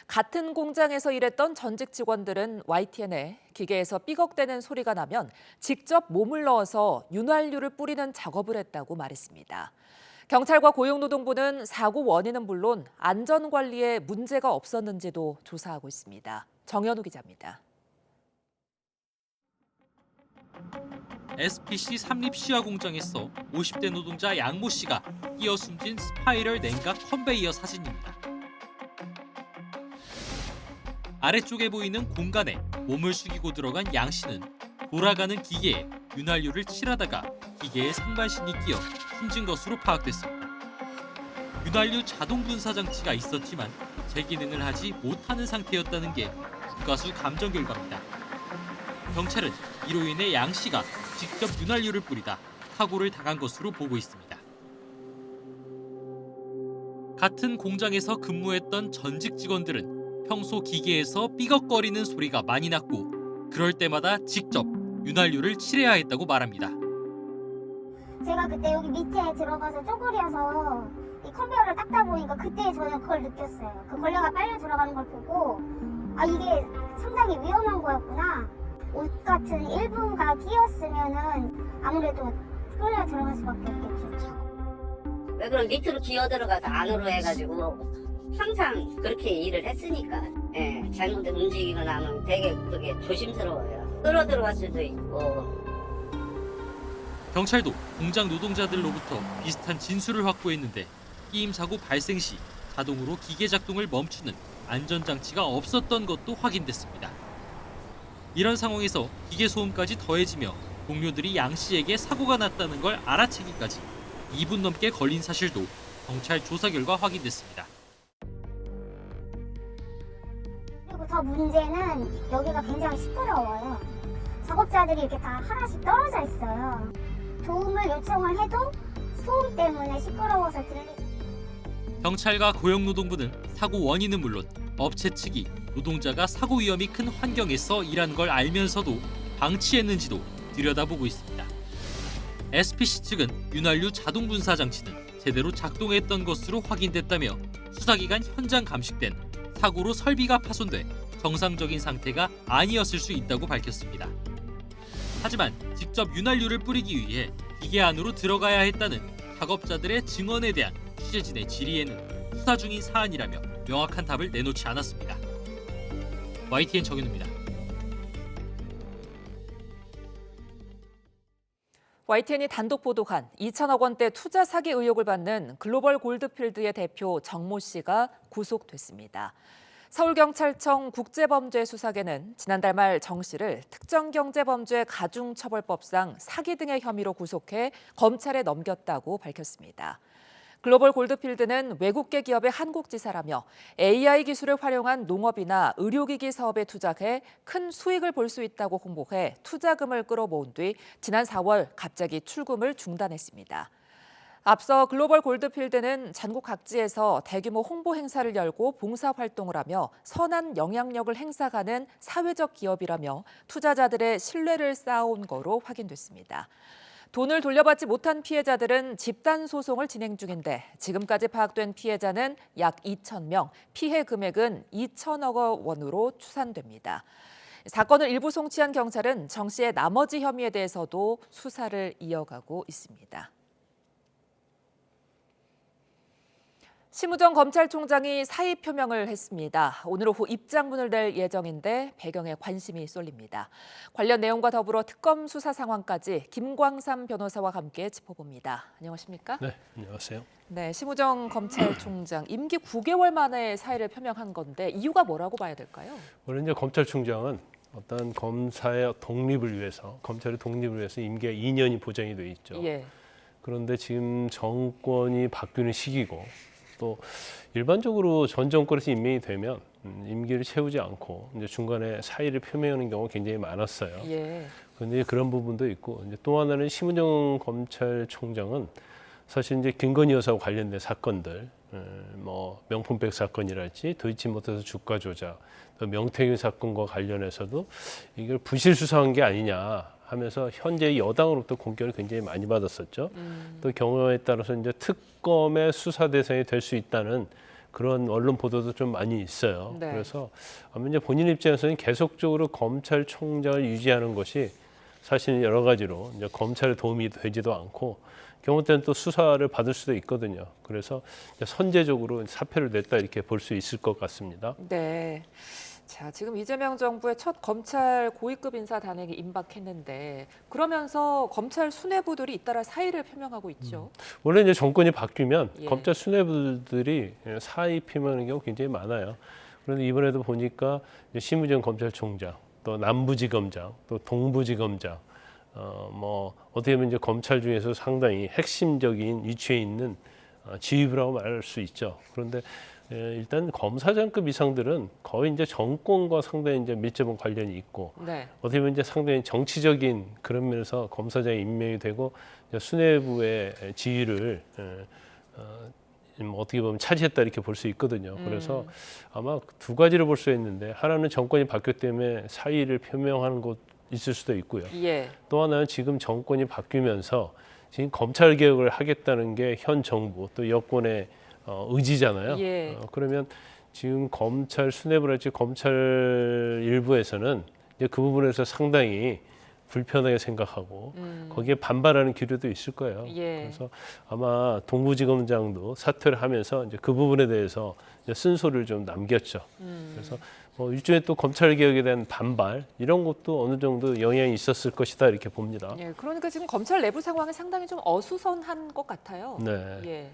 같은 공장에서 일했던 전직 직원들은 YTN에 기계에서 삐걱대는 소리가 나면 직접 몸을 넣어서 윤활유를 뿌리는 작업을 했다고 말했습니다. 경찰과 고용노동부는 사고 원인은 물론 안전관리에 문제가 없었는지도 조사하고 있습니다. 정현우 기자입니다. SPC 삼립 시화 공장에서 50대 노동자 양모 씨가 끼어 숨진 스파이럴 냉각 컨베이어 사진입니다. 아래쪽에 보이는 공간에 몸을 숙이고 들어간 양 씨는 돌아가는 기계에 윤활유를 칠하다가 기계에 상반신이 끼어 숨진 것으로 파악됐습니다. 윤활유 자동 분사 장치가 있었지만 제 기능을 하지 못하는 상태였다는 게 국가수 감정 결과입니다. 경찰은 이로 인해 양 씨가 직접 윤활유를 뿌리다 사고를 당한 것으로 보고 있습니다. 같은 공장에서 근무했던 전직 직원들은 평소 기계에서 삐걱거리는 소리가 많이 났고 그럴 때마다 직접 윤활유를 칠해야 했다고 말합니다. 제가 그때 여기 밑에 들어가서 쪼그려서 이 컨베이어를 닦다 보니까 그때 저는 그걸 느꼈어요. 그 걸레가 빨려 들어가는 걸 보고 아 이게 상당히 위험한 거였구나. 옷 같은 일부가 끼었으면은 아무래도 끌려 들어갈 수밖에 없겠죠. 왜 그럼 밑으로 기어 들어가서 안으로 해가지고 항상 그렇게 일을 했으니까 잘못된 움직이거나 하면 되게 그게 조심스러워요. 끌어 들어갈 수도 있고. 경찰도 공장 노동자들로부터 비슷한 진술을 확보했는데 끼임 사고 발생 시 자동으로 기계 작동을 멈추는 안전장치가 없었던 것도 확인됐습니다. 이런 상황에서 기계 소음까지 더해지며 동료들이 양 씨에게 사고가 났다는 걸 알아채기까지 2분 넘게 걸린 사실도 경찰 조사 결과 확인됐습니다. 그리고 더 문제는 여기가 굉장히 시끄러워요. 작업자들이 이렇게 다 하나씩 떨어져 있어요. 도움을 요청을 해도 소음 때문에 시끄러워서 들리지. 경찰과 고용노동부는 사고 원인은 물론 업체 측이 노동자가 사고 위험이 큰 환경에서 일한 걸 알면서도 방치했는지도 들여다보고 있습니다. SPC 측은 윤활유 자동 분사 장치는 제대로 작동했던 것으로 확인됐다며 수사기간 현장 감식된 사고로 설비가 파손돼 정상적인 상태가 아니었을 수 있다고 밝혔습니다. 하지만 직접 윤활유를 뿌리기 위해 기계 안으로 들어가야 했다는 작업자들의 증언에 대한 취재진의 질의에는 수사 중인 사안이라며 명확한 답을 내놓지 않았습니다. YTN 정현우입니다. YTN이 단독 보도한 2천억 원대 투자 사기 의혹을 받는 글로벌 골드필드의 대표 정모 씨가 구속됐습니다. 서울경찰청 국제범죄수사계는 지난달 말 정 씨를 특정경제범죄 가중처벌법상 사기 등의 혐의로 구속해 검찰에 넘겼다고 밝혔습니다. 글로벌 골드필드는 외국계 기업의 한국지사라며 AI 기술을 활용한 농업이나 의료기기 사업에 투자해 큰 수익을 볼 수 있다고 홍보해 투자금을 끌어모은 뒤 지난 4월 갑자기 출금을 중단했습니다. 앞서 글로벌 골드필드는 전국 각지에서 대규모 홍보 행사를 열고 봉사활동을 하며 선한 영향력을 행사하는 사회적 기업이라며 투자자들의 신뢰를 쌓아온 거로 확인됐습니다. 돈을 돌려받지 못한 피해자들은 집단 소송을 진행 중인데 지금까지 파악된 피해자는 약 2,000명, 피해 금액은 2천억 원으로 추산됩니다. 사건을 일부 송치한 경찰은 정 씨의 나머지 혐의에 대해서도 수사를 이어가고 있습니다. 심우정 검찰총장이 사의 표명을 했습니다. 오늘 오후 입장문을 낼 예정인데 배경에 관심이 쏠립니다. 관련 내용과 더불어 특검 수사 상황까지 김광삼 변호사와 함께 짚어봅니다. 안녕하십니까? 네, 안녕하세요. 네, 심우정 검찰총장 임기 9개월 만에 사의를 표명한 건데 이유가 뭐라고 봐야 될까요? 원래 이제 검찰총장은 어떤 검사의 독립을 위해서, 검찰의 독립을 위해서 임기가 2년이 보장이 돼 있죠. 예. 그런데 지금 정권이 바뀌는 시기고 또 일반적으로 전 정권에서 임명이 되면 임기를 채우지 않고 이제 중간에 사의를 표명하는 경우가 굉장히 많았어요. 예. 그런데 그런 부분도 있고 이제 또 하나는 심우정 검찰총장은 사실 이제 김건희 여사와 관련된 사건들, 뭐 명품백 사건이랄지 도이치모터스 주가 조작, 또 명태균 사건과 관련해서도 이걸 부실 수사한 게 아니냐 하면서 현재 여당으로부터 공격을 굉장히 많이 받았었죠. 또 경우에 따라서 이제 특검의 수사 대상이 될 수 있다는 그런 언론 보도도 좀 많이 있어요. 네. 그래서 아마 이제 본인 입장에서는 계속적으로 검찰총장을 유지하는 것이 사실 여러 가지로 이제 검찰에 도움이 되지도 않고 경우 때는 또 수사를 받을 수도 있거든요. 그래서 선제적으로 사표를 냈다 이렇게 볼 수 있을 것 같습니다. 네. 자, 지금 이재명 정부의 첫 검찰 고위급 인사 단행이 임박했는데 그러면서 검찰 수뇌부들이 잇따라 사의를 표명하고 있죠. 원래 이제 정권이 바뀌면 예. 검찰 수뇌부들이 사의 표명하는 경우 굉장히 많아요. 그런데 이번에도 보니까 이제 심우정 검찰총장, 또 남부지검장, 또 동부지검장, 뭐 어떻게 보면 이제 검찰 중에서 상당히 핵심적인 위치에 있는 지휘부라고 말할 수 있죠. 그런데 일단 검사장급 이상들은 거의 이제 정권과 상당히 이제 밀접한 관련이 있고, 네. 어떻게 보면 이제 상당히 정치적인 그런 면에서 검사장이 임명이 되고 수뇌부의 지휘를 어떻게 보면 차지했다 이렇게 볼 수 있거든요. 그래서 아마 두 가지로 볼 수 있는데 하나는 정권이 바뀌었기 때문에 사의를 표명하는 것 있을 수도 있고요. 예. 또 하나는 지금 정권이 바뀌면서 지금 검찰 개혁을 하겠다는 게 현 정부 또 여권의 의지잖아요. 예. 그러면 지금 검찰 수뇌부랄지 검찰 일부에서는 이제 그 부분에서 상당히 불편하게 생각하고 거기에 반발하는 기류도 있을 거예요. 예. 그래서 아마 동부지검장도 사퇴를 하면서 이제 그 부분에 대해서 이제 쓴소리를 좀 남겼죠. 그래서 일종의 또 검찰 개혁에 대한 반발 이런 것도 어느 정도 영향이 있었을 것이다 이렇게 봅니다. 예, 그러니까 지금 검찰 내부 상황이 상당히 좀 어수선한 것 같아요. 네. 예.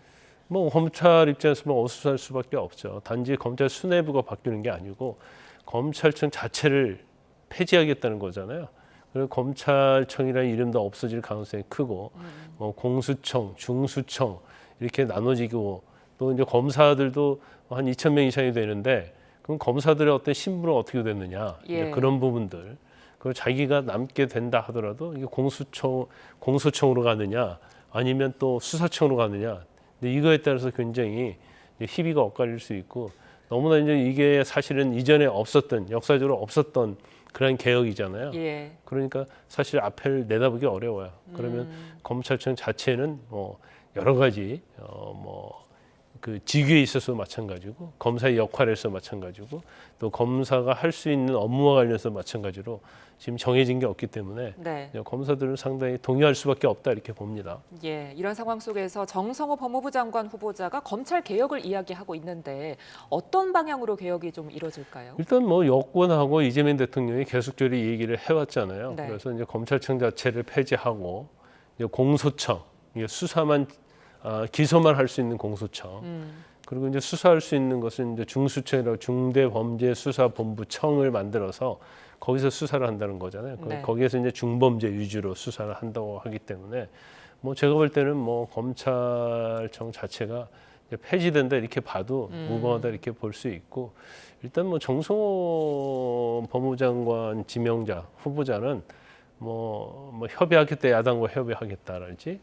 뭐 검찰 입장에서 뭐 어수선할 수밖에 없죠. 단지 검찰 수뇌부가 바뀌는 게 아니고 검찰청 자체를 폐지하겠다는 거잖아요. 그리고 검찰청이라는 이름도 없어질 가능성이 크고, 뭐 공수청, 중수청 이렇게 나눠지고 또 이제 검사들도 한 2,000명 이상이 되는데 그럼 검사들의 어떤 신분은 어떻게 됐느냐 예. 그런 부분들. 그리고 자기가 남게 된다 하더라도 이게 공소청으로 가느냐 아니면 또 수사청으로 가느냐. 근데 이거에 따라서 굉장히 희비가 엇갈릴 수 있고 너무나 이제 이게 사실은 이전에 없었던 역사적으로 없었던 그런 개혁이잖아요. 예. 그러니까 사실 앞을 내다보기 어려워요. 그러면 검찰청 자체는 뭐 여러 가지 그 직위에 있어서 마찬가지고 검사의 역할에서 마찬가지고 또 검사가 할 수 있는 업무와 관련해서 마찬가지로 지금 정해진 게 없기 때문에 네. 검사들은 상당히 동의할 수밖에 없다 이렇게 봅니다. 예, 이런 상황 속에서 정성호 법무부 장관 후보자가 검찰 개혁을 이야기하고 있는데 어떤 방향으로 개혁이 좀 이루어질까요? 일단 뭐 여권하고 이재명 대통령이 계속적으로 이 얘기를 해왔잖아요. 네. 그래서 이제 검찰청 자체를 폐지하고 이제 공소청, 이게 수사만 기소만 할 수 있는 공소청. 그리고 이제 수사할 수 있는 것은 이제 중수청이라고 중대범죄수사본부청을 만들어서 거기서 수사를 한다는 거잖아요. 네. 거기에서 이제 중범죄 위주로 수사를 한다고 하기 때문에 뭐 제가 볼 때는 뭐 검찰청 자체가 이제 폐지된다 이렇게 봐도 무방하다 이렇게 볼 수 있고 일단 뭐 정성호 법무부 장관 지명자 후보자는 뭐 협의하겠다 야당과 협의하겠다랄지.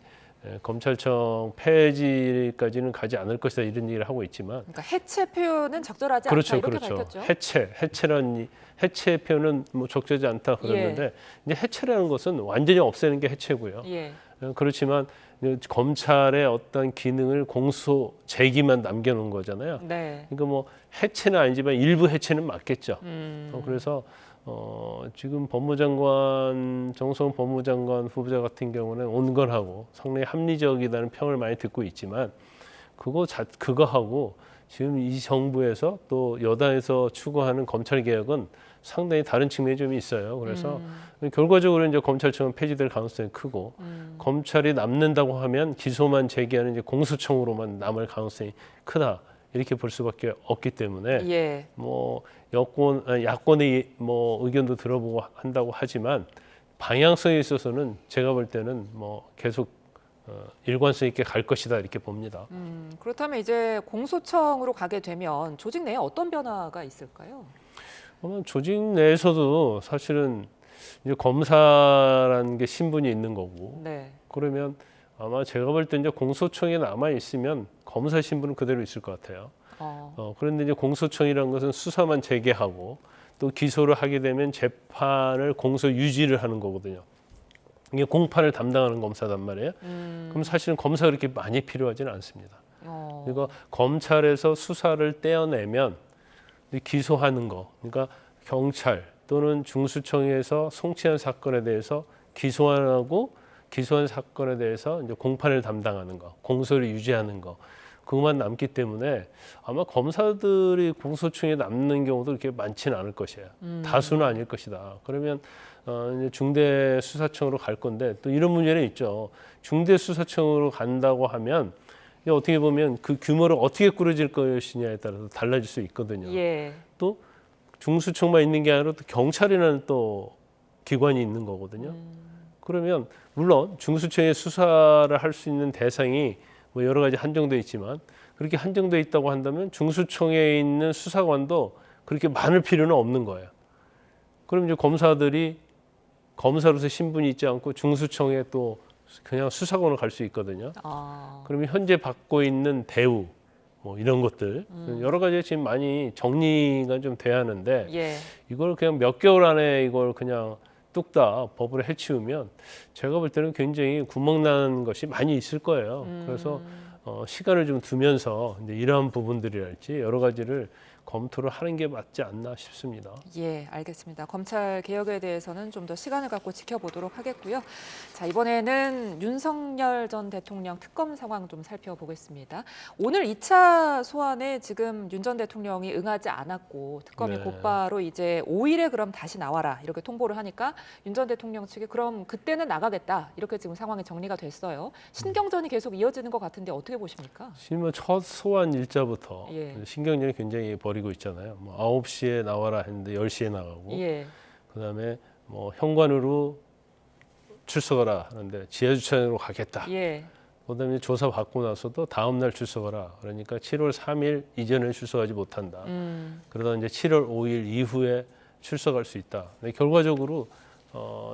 검찰청 폐지까지는 가지 않을 것이다 이런 얘기를 하고 있지만 그러니까 해체 표현은 적절하지 그렇죠, 않다 이렇게 그렇죠. 밝혔죠. 해체 표현은 뭐 적절하지 않다 그랬는데 이제 해체라는 것은 완전히 없애는 게 해체고요. 예. 그렇지만 검찰의 어떤 기능을 공소 제기만 남겨놓은 거잖아요. 네. 그러니까 뭐 해체는 아니지만 일부 해체는 맞겠죠. 그래서 지금 정성호 법무부 장관 후보자 같은 경우는 온건하고 상당히 합리적이라는 평을 많이 듣고 있지만 그거하고 지금 이 정부에서 또 여당에서 추구하는 검찰 개혁은 상당히 다른 측면이 좀 있어요. 그래서 결과적으로 이제 검찰청은 폐지될 가능성이 크고 검찰이 남는다고 하면 기소만 제기하는 이제 공수청으로만 남을 가능성이 크다. 이렇게 볼 수밖에 없기 때문에 예. 뭐 야권의 뭐 의견도 들어보고 한다고 하지만 방향성에 있어서는 제가 볼 때는 뭐 계속 일관성 있게 갈 것이다 이렇게 봅니다. 그렇다면 이제 공소청으로 가게 되면 조직 내에 어떤 변화가 있을까요? 조직 내에서도 사실은 이제 검사라는 게 신분이 있는 거고 네. 그러면 아마 제가 볼 때 이제 공소청에 남아 있으면 검사 신분은 그대로 있을 것 같아요. 그런데 이제 공소청이라는 것은 수사만 재개하고 또 기소를 하게 되면 재판을 공소 유지를 하는 거거든요. 이게 공판을 담당하는 검사단 말이에요. 그럼 사실은 검사가 그렇게 많이 필요하지는 않습니다. 그러니까 검찰에서 수사를 떼어내면 기소하는 거, 그러니까 경찰 또는 중수청에서 송치한 사건에 대해서 기소하고 기소한 사건에 대해서 이제 공판을 담당하는 거, 공소를 유지하는 거, 그것만 남기 때문에 아마 검사들이 공소청에 남는 경우도 그렇게 많지는 않을 것이에요. 다수는 아닐 것이다. 그러면 이제 중대수사청으로 갈 건데 또 이런 문제는 있죠. 중대수사청으로 간다고 하면 어떻게 보면 그 규모를 어떻게 꾸려질 것이냐에 따라서 달라질 수 있거든요. 예. 또 중수청만 있는 게 아니라 또 경찰이라는 또 기관이 있는 거거든요. 그러면 물론 중수청에 수사를 할 수 있는 대상이 뭐 여러 가지 한정돼 있지만 그렇게 한정돼 있다고 한다면 중수청에 있는 수사관도 그렇게 많을 필요는 없는 거예요. 그럼 이제 검사들이 검사로서 신분이 있지 않고 중수청에 또 그냥 수사관으로 갈 수 있거든요. 그러면 현재 받고 있는 대우 뭐 이런 것들 여러 가지 지금 많이 정리가 좀 돼야 하는데 예. 이걸 그냥 몇 개월 안에 이걸 그냥 뚝딱 법으로 해치우면 제가 볼 때는 굉장히 구멍난 것이 많이 있을 거예요. 그래서 시간을 좀 두면서 이제 이러한 부분들이랄지 여러 가지를 검토를 하는 게 맞지 않나 싶습니다. 예, 알겠습니다. 검찰 개혁에 대해서는 좀 더 시간을 갖고 지켜보도록 하겠고요. 자, 이번에는 윤석열 전 대통령 특검 상황 좀 살펴보겠습니다. 오늘 2차 소환에 지금 윤 전 대통령이 응하지 않았고 특검이 네. 곧바로 이제 5일에 그럼 다시 나와라 이렇게 통보를 하니까 윤 전 대통령 측이 그럼 그때는 나가겠다 이렇게 지금 상황이 정리가 됐어요. 신경전이 계속 이어지는 것 같은데 어떻게 보십니까? 지금 첫 소환 일자부터 예. 신경전이 굉장히 벌이고 있잖아요. 뭐 9시에 나와라 했는데 10시에 나가고 예. 그다음에 뭐 현관으로 출석하라 하는데 지하주차장으로 가겠다. 예. 그다음에 조사 받고 나서도 다음 날 출석하라. 그러니까 7월 3일 이전에 출석하지 못한다. 그러다 이제 7월 5일 이후에 출석할 수 있다. 근데 결과적으로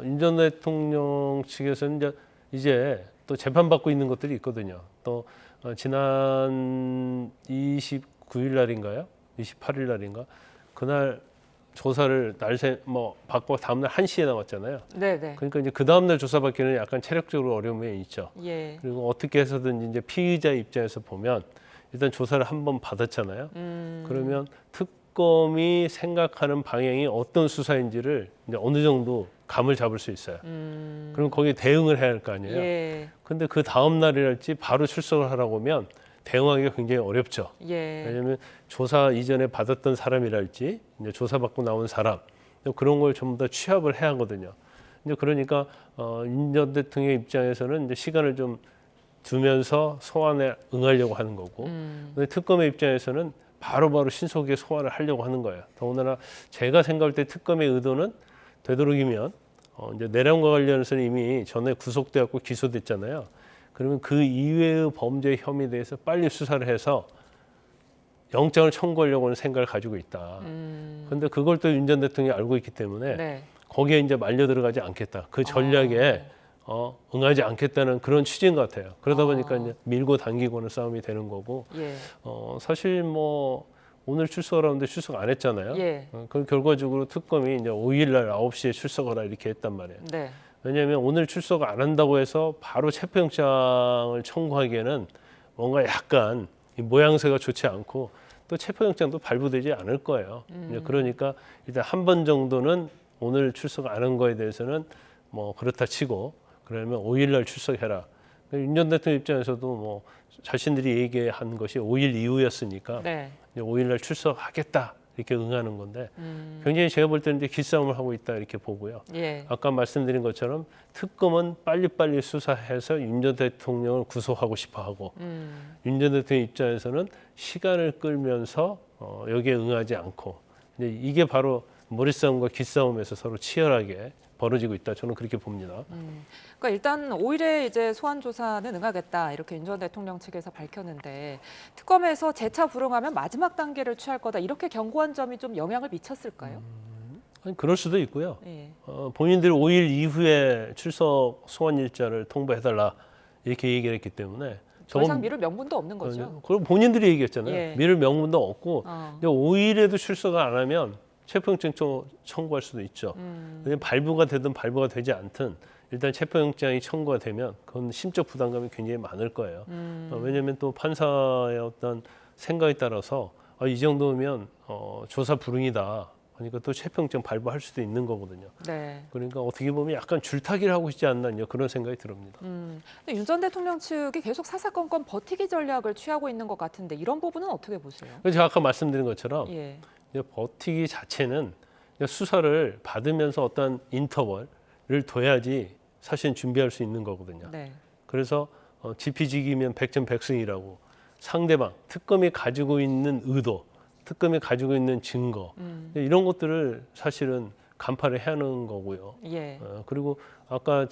윤 전 대통령 측에서는 이제 또 재판 받고 있는 것들이 있거든요. 또 지난 29일 날인가요? 28일 날인가? 그날 조사를 날새 받고 다음 날 1시에 나왔잖아요. 네네. 그러니까 이제 그 다음 날 조사받기는 약간 체력적으로 어려움이 있죠. 예. 그리고 어떻게 해서든 이제 피의자 입장에서 보면 일단 조사를 한번 받았잖아요. 그러면 특검이 생각하는 방향이 어떤 수사인지를 이제 어느 정도 감을 잡을 수 있어요. 그럼 거기에 대응을 해야 할 거 아니에요. 예. 근데 그 다음 날이랄지 바로 출석을 하라고 하면 대응하기가 굉장히 어렵죠. 예. 왜냐하면 조사 이전에 받았던 사람이랄지 이제 조사받고 나온 사람 그런 걸 전부 다 취합을 해야 하거든요. 이제 그러니까 윤 전 대통령 입장에서는 이제 시간을 좀 두면서 소환에 응하려고 하는 거고, 근데 특검의 입장에서는 바로바로 신속하게 소환을 하려고 하는 거예요. 더군다나 제가 생각할 때 특검의 의도는 되도록이면 이제 내란과 관련해서는 이미 전에 구속돼갖고 기소됐잖아요. 그러면 그 이외의 범죄 혐의에 대해서 빨리 수사를 해서 영장을 청구하려고 하는 생각을 가지고 있다. 그런데 그걸 또 윤 전 대통령이 알고 있기 때문에 네. 거기에 이제 말려 들어가지 않겠다. 그 전략에 응하지 않겠다는 그런 취지인 것 같아요. 그러다 보니까 이제 밀고 당기고는 싸움이 되는 거고. 예. 사실 뭐 오늘 출석하라는데 출석 안 했잖아요. 예. 그 결과적으로 특검이 이제 5일 날 9시에 출석하라 이렇게 했단 말이에요. 네. 왜냐하면 오늘 출석 안 한다고 해서 바로 체포영장을 청구하기에는 뭔가 약간 이 모양새가 좋지 않고 또 체포영장도 발부되지 않을 거예요. 이제 그러니까 일단 한 번 정도는 오늘 출석 안 한 거에 대해서는 뭐 그렇다 치고 그러면 5일 날 출석해라. 윤 전 대통령 입장에서도 뭐 자신들이 얘기한 것이 5일 이후였으니까 네. 이제 5일 날 출석하겠다. 이렇게 응하는 건데 굉장히 제가 볼 때는 이제 기싸움을 하고 있다 이렇게 보고요. 예. 아까 말씀드린 것처럼 특검은 빨리빨리 수사해서 윤 전 대통령을 구속하고 싶어하고 윤 전 대통령 입장에서는 시간을 끌면서 여기에 응하지 않고 이게 바로 머리싸움과 기싸움에서 서로 치열하게 벌어지고 있다. 저는 그렇게 봅니다. 그러니까 일단 5일에 이제 소환 조사는 응하겠다 이렇게 윤 전 대통령 측에서 밝혔는데 특검에서 재차 불응하면 마지막 단계를 취할 거다 이렇게 경고한 점이 좀 영향을 미쳤을까요? 아니, 그럴 수도 있고요. 예. 본인들이 5일 이후에 출석 소환 일자를 통보해달라 이렇게 얘기를 했기 때문에 더 이상 미룰 명분도 없는 거죠. 그럼 본인들이 얘기했잖아요. 예. 미룰 명분도 없고 5일에도 출석 안 하면 체포영장 청구할 수도 있죠. 왜냐면 발부가 되든 발부가 되지 않든 일단 체포영장이 청구가 되면 그건 심적 부담감이 굉장히 많을 거예요. 왜냐하면 또 판사의 어떤 생각에 따라서 이 정도면 조사 불응이다. 그러니까 또 체포영장 발부할 수도 있는 거거든요. 네. 그러니까 어떻게 보면 약간 줄타기를 하고 있지 않나 그런 생각이 듭니다. 근데 윤 전 대통령 측이 계속 사사건건 버티기 전략을 취하고 있는 것 같은데 이런 부분은 어떻게 보세요? 제가 아까 말씀드린 것처럼 예. 버티기 자체는 수사를 받으면서 어떤 인터벌을 둬야지 사실 준비할 수 있는 거거든요. 네. 그래서 지피지기면 백전백승이라고 상대방, 특검이 가지고 있는 의도, 특검이 가지고 있는 증거 이런 것들을 사실은 간파를 해야 하는 거고요. 예. 그리고 아까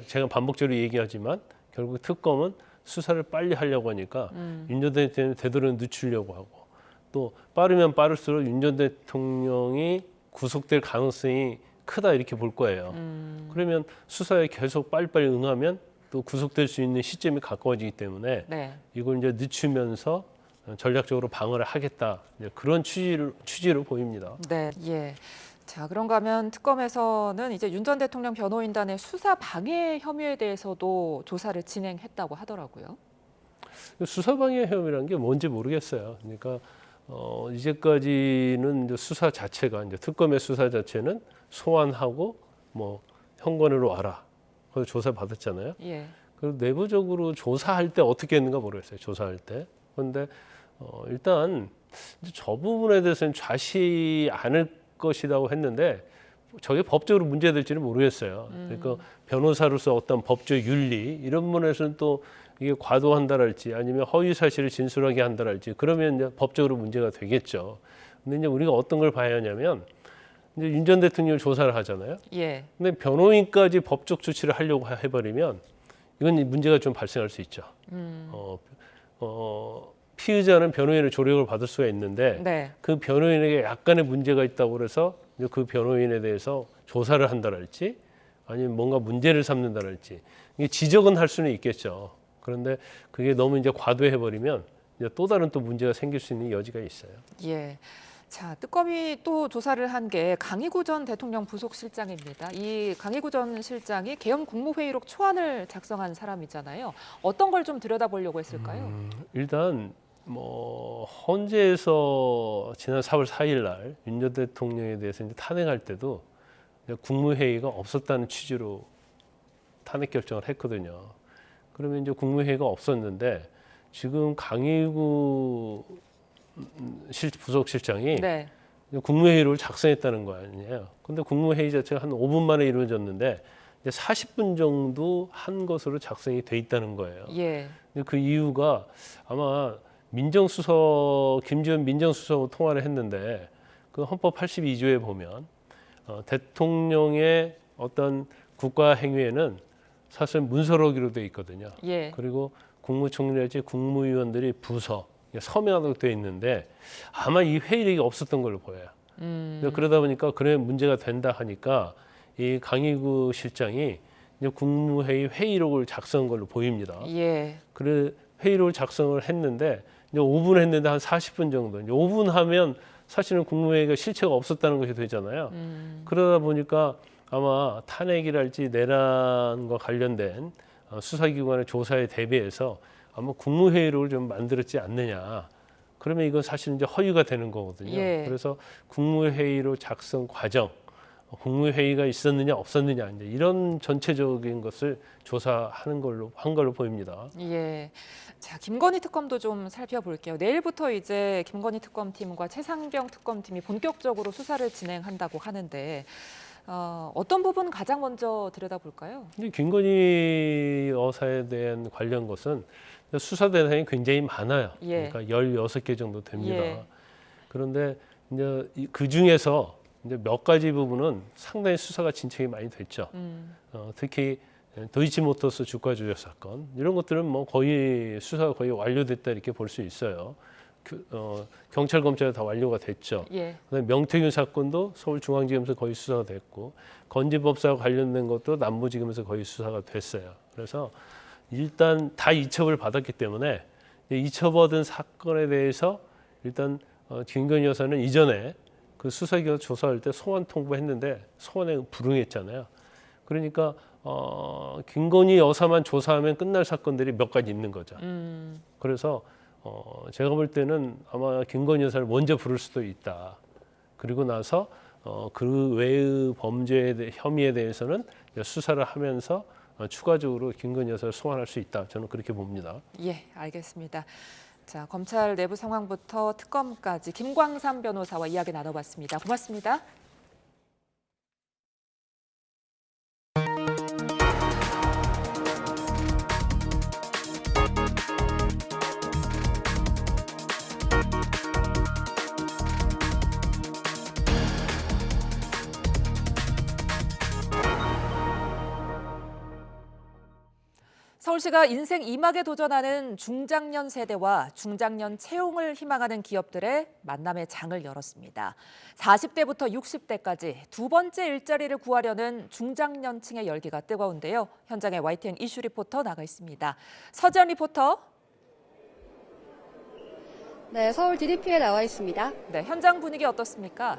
제가 반복적으로 얘기하지만 결국 특검은 수사를 빨리 하려고 하니까 윤 전 대통령이 되도록 늦추려고 하고 또 빠르면 빠를수록 윤 전 대통령이 구속될 가능성이 크다 이렇게 볼 거예요. 그러면 수사에 계속 빨리빨리 응하면 또 구속될 수 있는 시점이 가까워지기 때문에 네. 이걸 이제 늦추면서 전략적으로 방어를 하겠다 그런 취지로 보입니다. 네, 예. 자, 그런가 하면 특검에서는 이제 윤 전 대통령 변호인단의 수사 방해 혐의에 대해서도 조사를 진행했다고 하더라고요. 수사 방해 혐의라는 게 뭔지 모르겠어요. 그러니까 이제까지는 이제 수사 자체가 이제 특검의 수사 자체는 소환하고 현관으로 와라. 그래서 조사 받았잖아요. 예. 그리고 내부적으로 조사할 때 어떻게 했는가 모르겠어요. 조사할 때. 그런데 일단 저 부분에 대해서는 좌시 않을 것이라고 했는데 저게 법적으로 문제될지는 모르겠어요. 그러니까 변호사로서 어떤 법적 윤리 이런 부분에서는 또 이게 과도한다랄지 아니면 허위 사실을 진술하게 한다랄지 그러면 이제 법적으로 문제가 되겠죠. 근데 이제 우리가 어떤 걸 봐야 하냐면 이제 윤 전 대통령을 조사를 하잖아요. 예. 근데 변호인까지 법적 조치를 하려고 해버리면 이건 문제가 좀 발생할 수 있죠. 피의자는 변호인의 조력을 받을 수가 있는데 네. 그 변호인에게 약간의 문제가 있다고 그래서 그 변호인에 대해서 조사를 한다랄지 아니면 뭔가 문제를 삼는다랄지 이게 지적은 할 수는 있겠죠. 그런데 그게 너무 이제 과도해버리면 이제 또 다른 또 문제가 생길 수 있는 여지가 있어요. 예. 자, 특검이 또 조사를 한 게 강희구 전 대통령 부속실장입니다. 이 강희구 전 실장이 계엄 국무회의록 초안을 작성한 사람이잖아요. 어떤 걸 좀 들여다보려고 했을까요? 일단 헌재에서 지난 4월 4일 날 윤 전 대통령에 대해서 이제 탄핵할 때도 국무회의가 없었다는 취지로 탄핵 결정을 했거든요. 그러면 이제 국무회의가 없었는데 지금 강희구 부속실장이 네. 국무회의를 작성했다는 거 아니에요. 근데 국무회의 자체가 한 5분 만에 이루어졌는데 이제 40분 정도 한 것으로 작성이 돼 있다는 거예요. 예. 근데 그 이유가 아마 김지원 민정수석하고 통화를 했는데 그 헌법 82조에 보면 대통령의 어떤 국가 행위에는 사실 문서로기로 돼 있거든요. 예. 그리고 국무총리랄지 국무위원들이 부서 서명하도록 돼 있는데 아마 이 회의록이 없었던 걸로 보여요. 그러다 보니까 그래 문제가 된다 하니까 이 강희구 실장이 이제 국무회의 회의록을 작성한 걸로 보입니다. 예. 그래 회의록을 작성을 했는데 이제 5분 했는데 한 40분 정도. 이제 5분 하면 사실은 국무회의가 실체가 없었다는 것이 되잖아요. 그러다 보니까 아마 탄핵이랄지 내란과 관련된 수사기관의 조사에 대비해서 아마 국무회의록을 좀 만들었지 않느냐. 그러면 이건 사실 이제 허위가 되는 거거든요. 예. 그래서 국무회의록 작성 과정, 국무회의가 있었느냐 없었느냐 이제 이런 전체적인 것을 조사하는 한 걸로 보입니다. 예. 자, 김건희 특검도 좀 살펴볼게요. 내일부터 이제 김건희 특검팀과 최상병 특검팀이 본격적으로 수사를 진행한다고 하는데 어떤 부분 가장 먼저 들여다볼까요? 김건희 여사에 대한 관련 것은 수사 대상이 굉장히 많아요. 예. 그러니까 16개 정도 됩니다. 예. 그런데 이제 그 중에서 이제 몇 가지 부분은 상당히 수사가 진척이 많이 됐죠. 특히 도이치모터스 주가 조작 사건 이런 것들은 거의 수사가 거의 완료됐다 이렇게 볼 수 있어요. 경찰 검찰 다 완료가 됐죠. 예. 그다음에 명태균 사건도 서울중앙지검에서 거의 수사가 됐고 건지법사와 관련된 것도 남부지검에서 거의 수사가 됐어요. 그래서 일단 다 이첩을 받았기 때문에 이첩 얻은 사건에 대해서 일단 김건희 여사는 이전에 그 수사기관 조사할 때 소환 통보했는데 소환에 불응했잖아요. 그러니까 김건희 여사만 조사하면 끝날 사건들이 몇 가지 있는 거죠. 그래서 제가 볼 때는 아마 김건희 여사를 먼저 부를 수도 있다. 그리고 나서 그 외의 범죄 혐의에 대해서는 수사를 하면서 추가적으로 김건희 여사를 소환할 수 있다. 저는 그렇게 봅니다. 예, 알겠습니다. 자, 검찰 내부 상황부터 특검까지 김광삼 변호사와 이야기 나눠봤습니다. 고맙습니다. 서울시가 인생 2막에 도전하는 중장년 세대와 중장년 채용을 희망하는 기업들의 만남의 장을 열었습니다. 40대부터 60대까지 두 번째 일자리를 구하려는 중장년층의 열기가 뜨거운데요. 현장에 YTN 이슈 리포터 나가 있습니다. 서지연 리포터. 네, 서울 DDP에 나와 있습니다. 네, 현장 분위기 어떻습니까?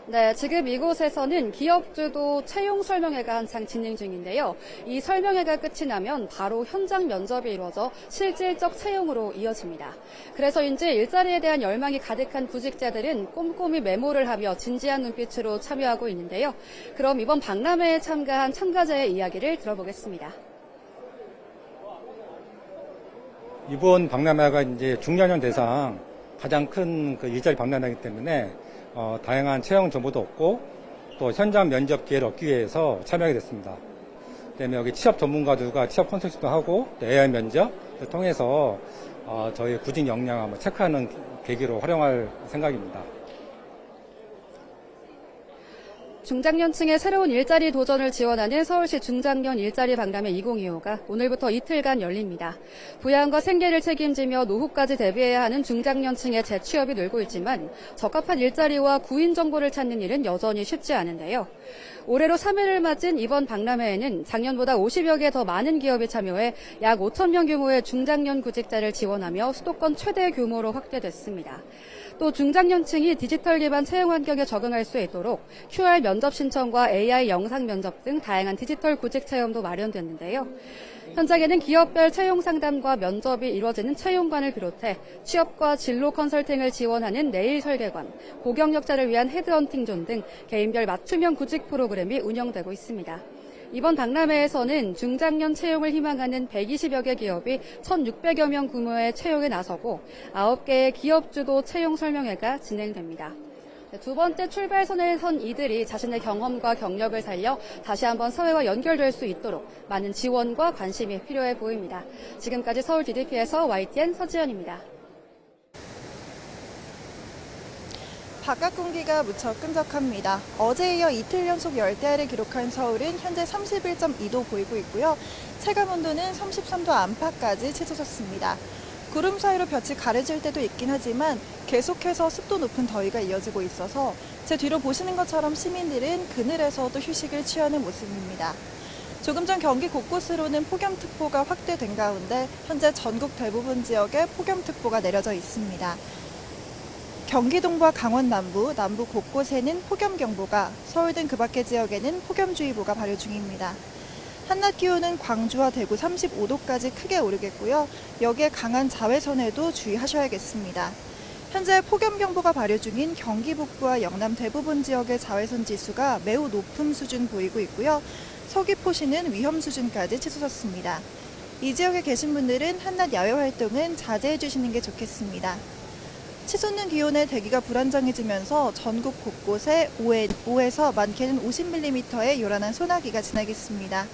네, 지금 이곳에서는 기업주도 채용 설명회가 한창 진행 중인데요. 이 설명회가 끝이 나면 바로 현장 면접이 이루어져 실질적 채용으로 이어집니다. 그래서인지 일자리에 대한 열망이 가득한 구직자들은 꼼꼼히 메모를 하며 진지한 눈빛으로 참여하고 있는데요. 그럼 이번 박람회에 참가한 참가자의 이야기를 들어보겠습니다. 이번 박람회가 이제 중장년 대상 가장 큰 그 일자리 박람회이기 때문에 다양한 채용 정보도 얻고 또 현장 면접 기회를 얻기 위해서 참여하게 됐습니다. 그다음에 여기 취업 전문가들과 취업 컨설팅도 하고 AI 면접을 통해서 저희 구직 역량을 한번 체크하는 계기로 활용할 생각입니다. 중장년층의 새로운 일자리 도전을 지원하는 서울시 중장년 일자리 박람회 2025가 오늘부터 이틀간 열립니다. 부양과 생계를 책임지며 노후까지 대비해야 하는 중장년층의 재취업이 늘고 있지만 적합한 일자리와 구인 정보를 찾는 일은 여전히 쉽지 않은데요. 올해로 3회를 맞은 이번 박람회에는 작년보다 50여 개 더 많은 기업이 참여해 약 5,000명 규모의 중장년 구직자를 지원하며 수도권 최대 규모로 확대됐습니다. 또 중장년층이 디지털 기반 채용 환경에 적응할 수 있도록 QR 면접 신청과 AI 영상 면접 등 다양한 디지털 구직 체험도 마련됐는데요. 현장에는 기업별 채용 상담과 면접이 이루어지는 채용관을 비롯해 취업과 진로 컨설팅을 지원하는 내일 설계관, 고경력자를 위한 헤드헌팅존 등 개인별 맞춤형 구직 프로그램이 운영되고 있습니다. 이번 박람회에서는 중장년 채용을 희망하는 120여 개 기업이 1,600여 명 규모의 채용에 나서고 9개의 기업 주도 채용 설명회가 진행됩니다. 두 번째 출발선에 선 이들이 자신의 경험과 경력을 살려 다시 한번 사회와 연결될 수 있도록 많은 지원과 관심이 필요해 보입니다. 지금까지 서울 DDP에서 YTN 서지연입니다. 바깥 공기가 무척 끈적합니다. 어제에 이어 이틀 연속 열대야를 기록한 서울은 현재 31.2도 보이고 있고요. 체감온도는 33도 안팎까지 치솟았습니다. 구름 사이로 볕이 가려질 때도 있긴 하지만 계속해서 습도 높은 더위가 이어지고 있어서 제 뒤로 보시는 것처럼 시민들은 그늘에서도 휴식을 취하는 모습입니다. 조금 전 경기 곳곳으로는 폭염특보가 확대된 가운데 현재 전국 대부분 지역에 폭염특보가 내려져 있습니다. 경기 동부와 강원 남부 곳곳에는 폭염경보가, 서울 등 그 밖의 지역에는 폭염주의보가 발효 중입니다. 한낮 기온은 광주와 대구 35도까지 크게 오르겠고요. 여기에 강한 자외선에도 주의하셔야겠습니다. 현재 폭염경보가 발효 중인 경기 북부와 영남 대부분 지역의 자외선 지수가 매우 높은 수준 보이고 있고요. 서귀포시는 위험 수준까지 치솟았습니다. 이 지역에 계신 분들은 한낮 야외 활동은 자제해 주시는 게 좋겠습니다. 치솟는 기온에 대기가 불안정해지면서 전국 곳곳에 5에서 많게는 50mm의 요란한 소나기가 지나겠습니다.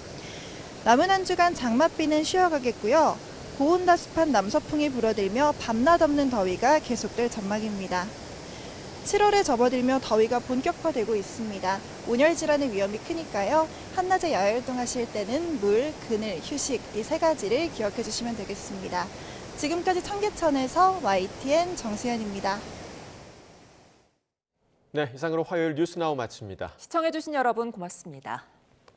남은 한 주간 장맛비는 쉬어가겠고요. 고온다습한 남서풍이 불어들며 밤낮 없는 더위가 계속될 전망입니다. 7월에 접어들며 더위가 본격화되고 있습니다. 온열 질환의 위험이 크니까요. 한낮에 야외 활동하실 때는 물, 그늘, 휴식 이 세 가지를 기억해 주시면 되겠습니다. 지금까지 청계천에서 YTN 정수현입니다. 네, 이상으로 화요일 뉴스나우 마칩니다. 시청해주신 여러분 고맙습니다.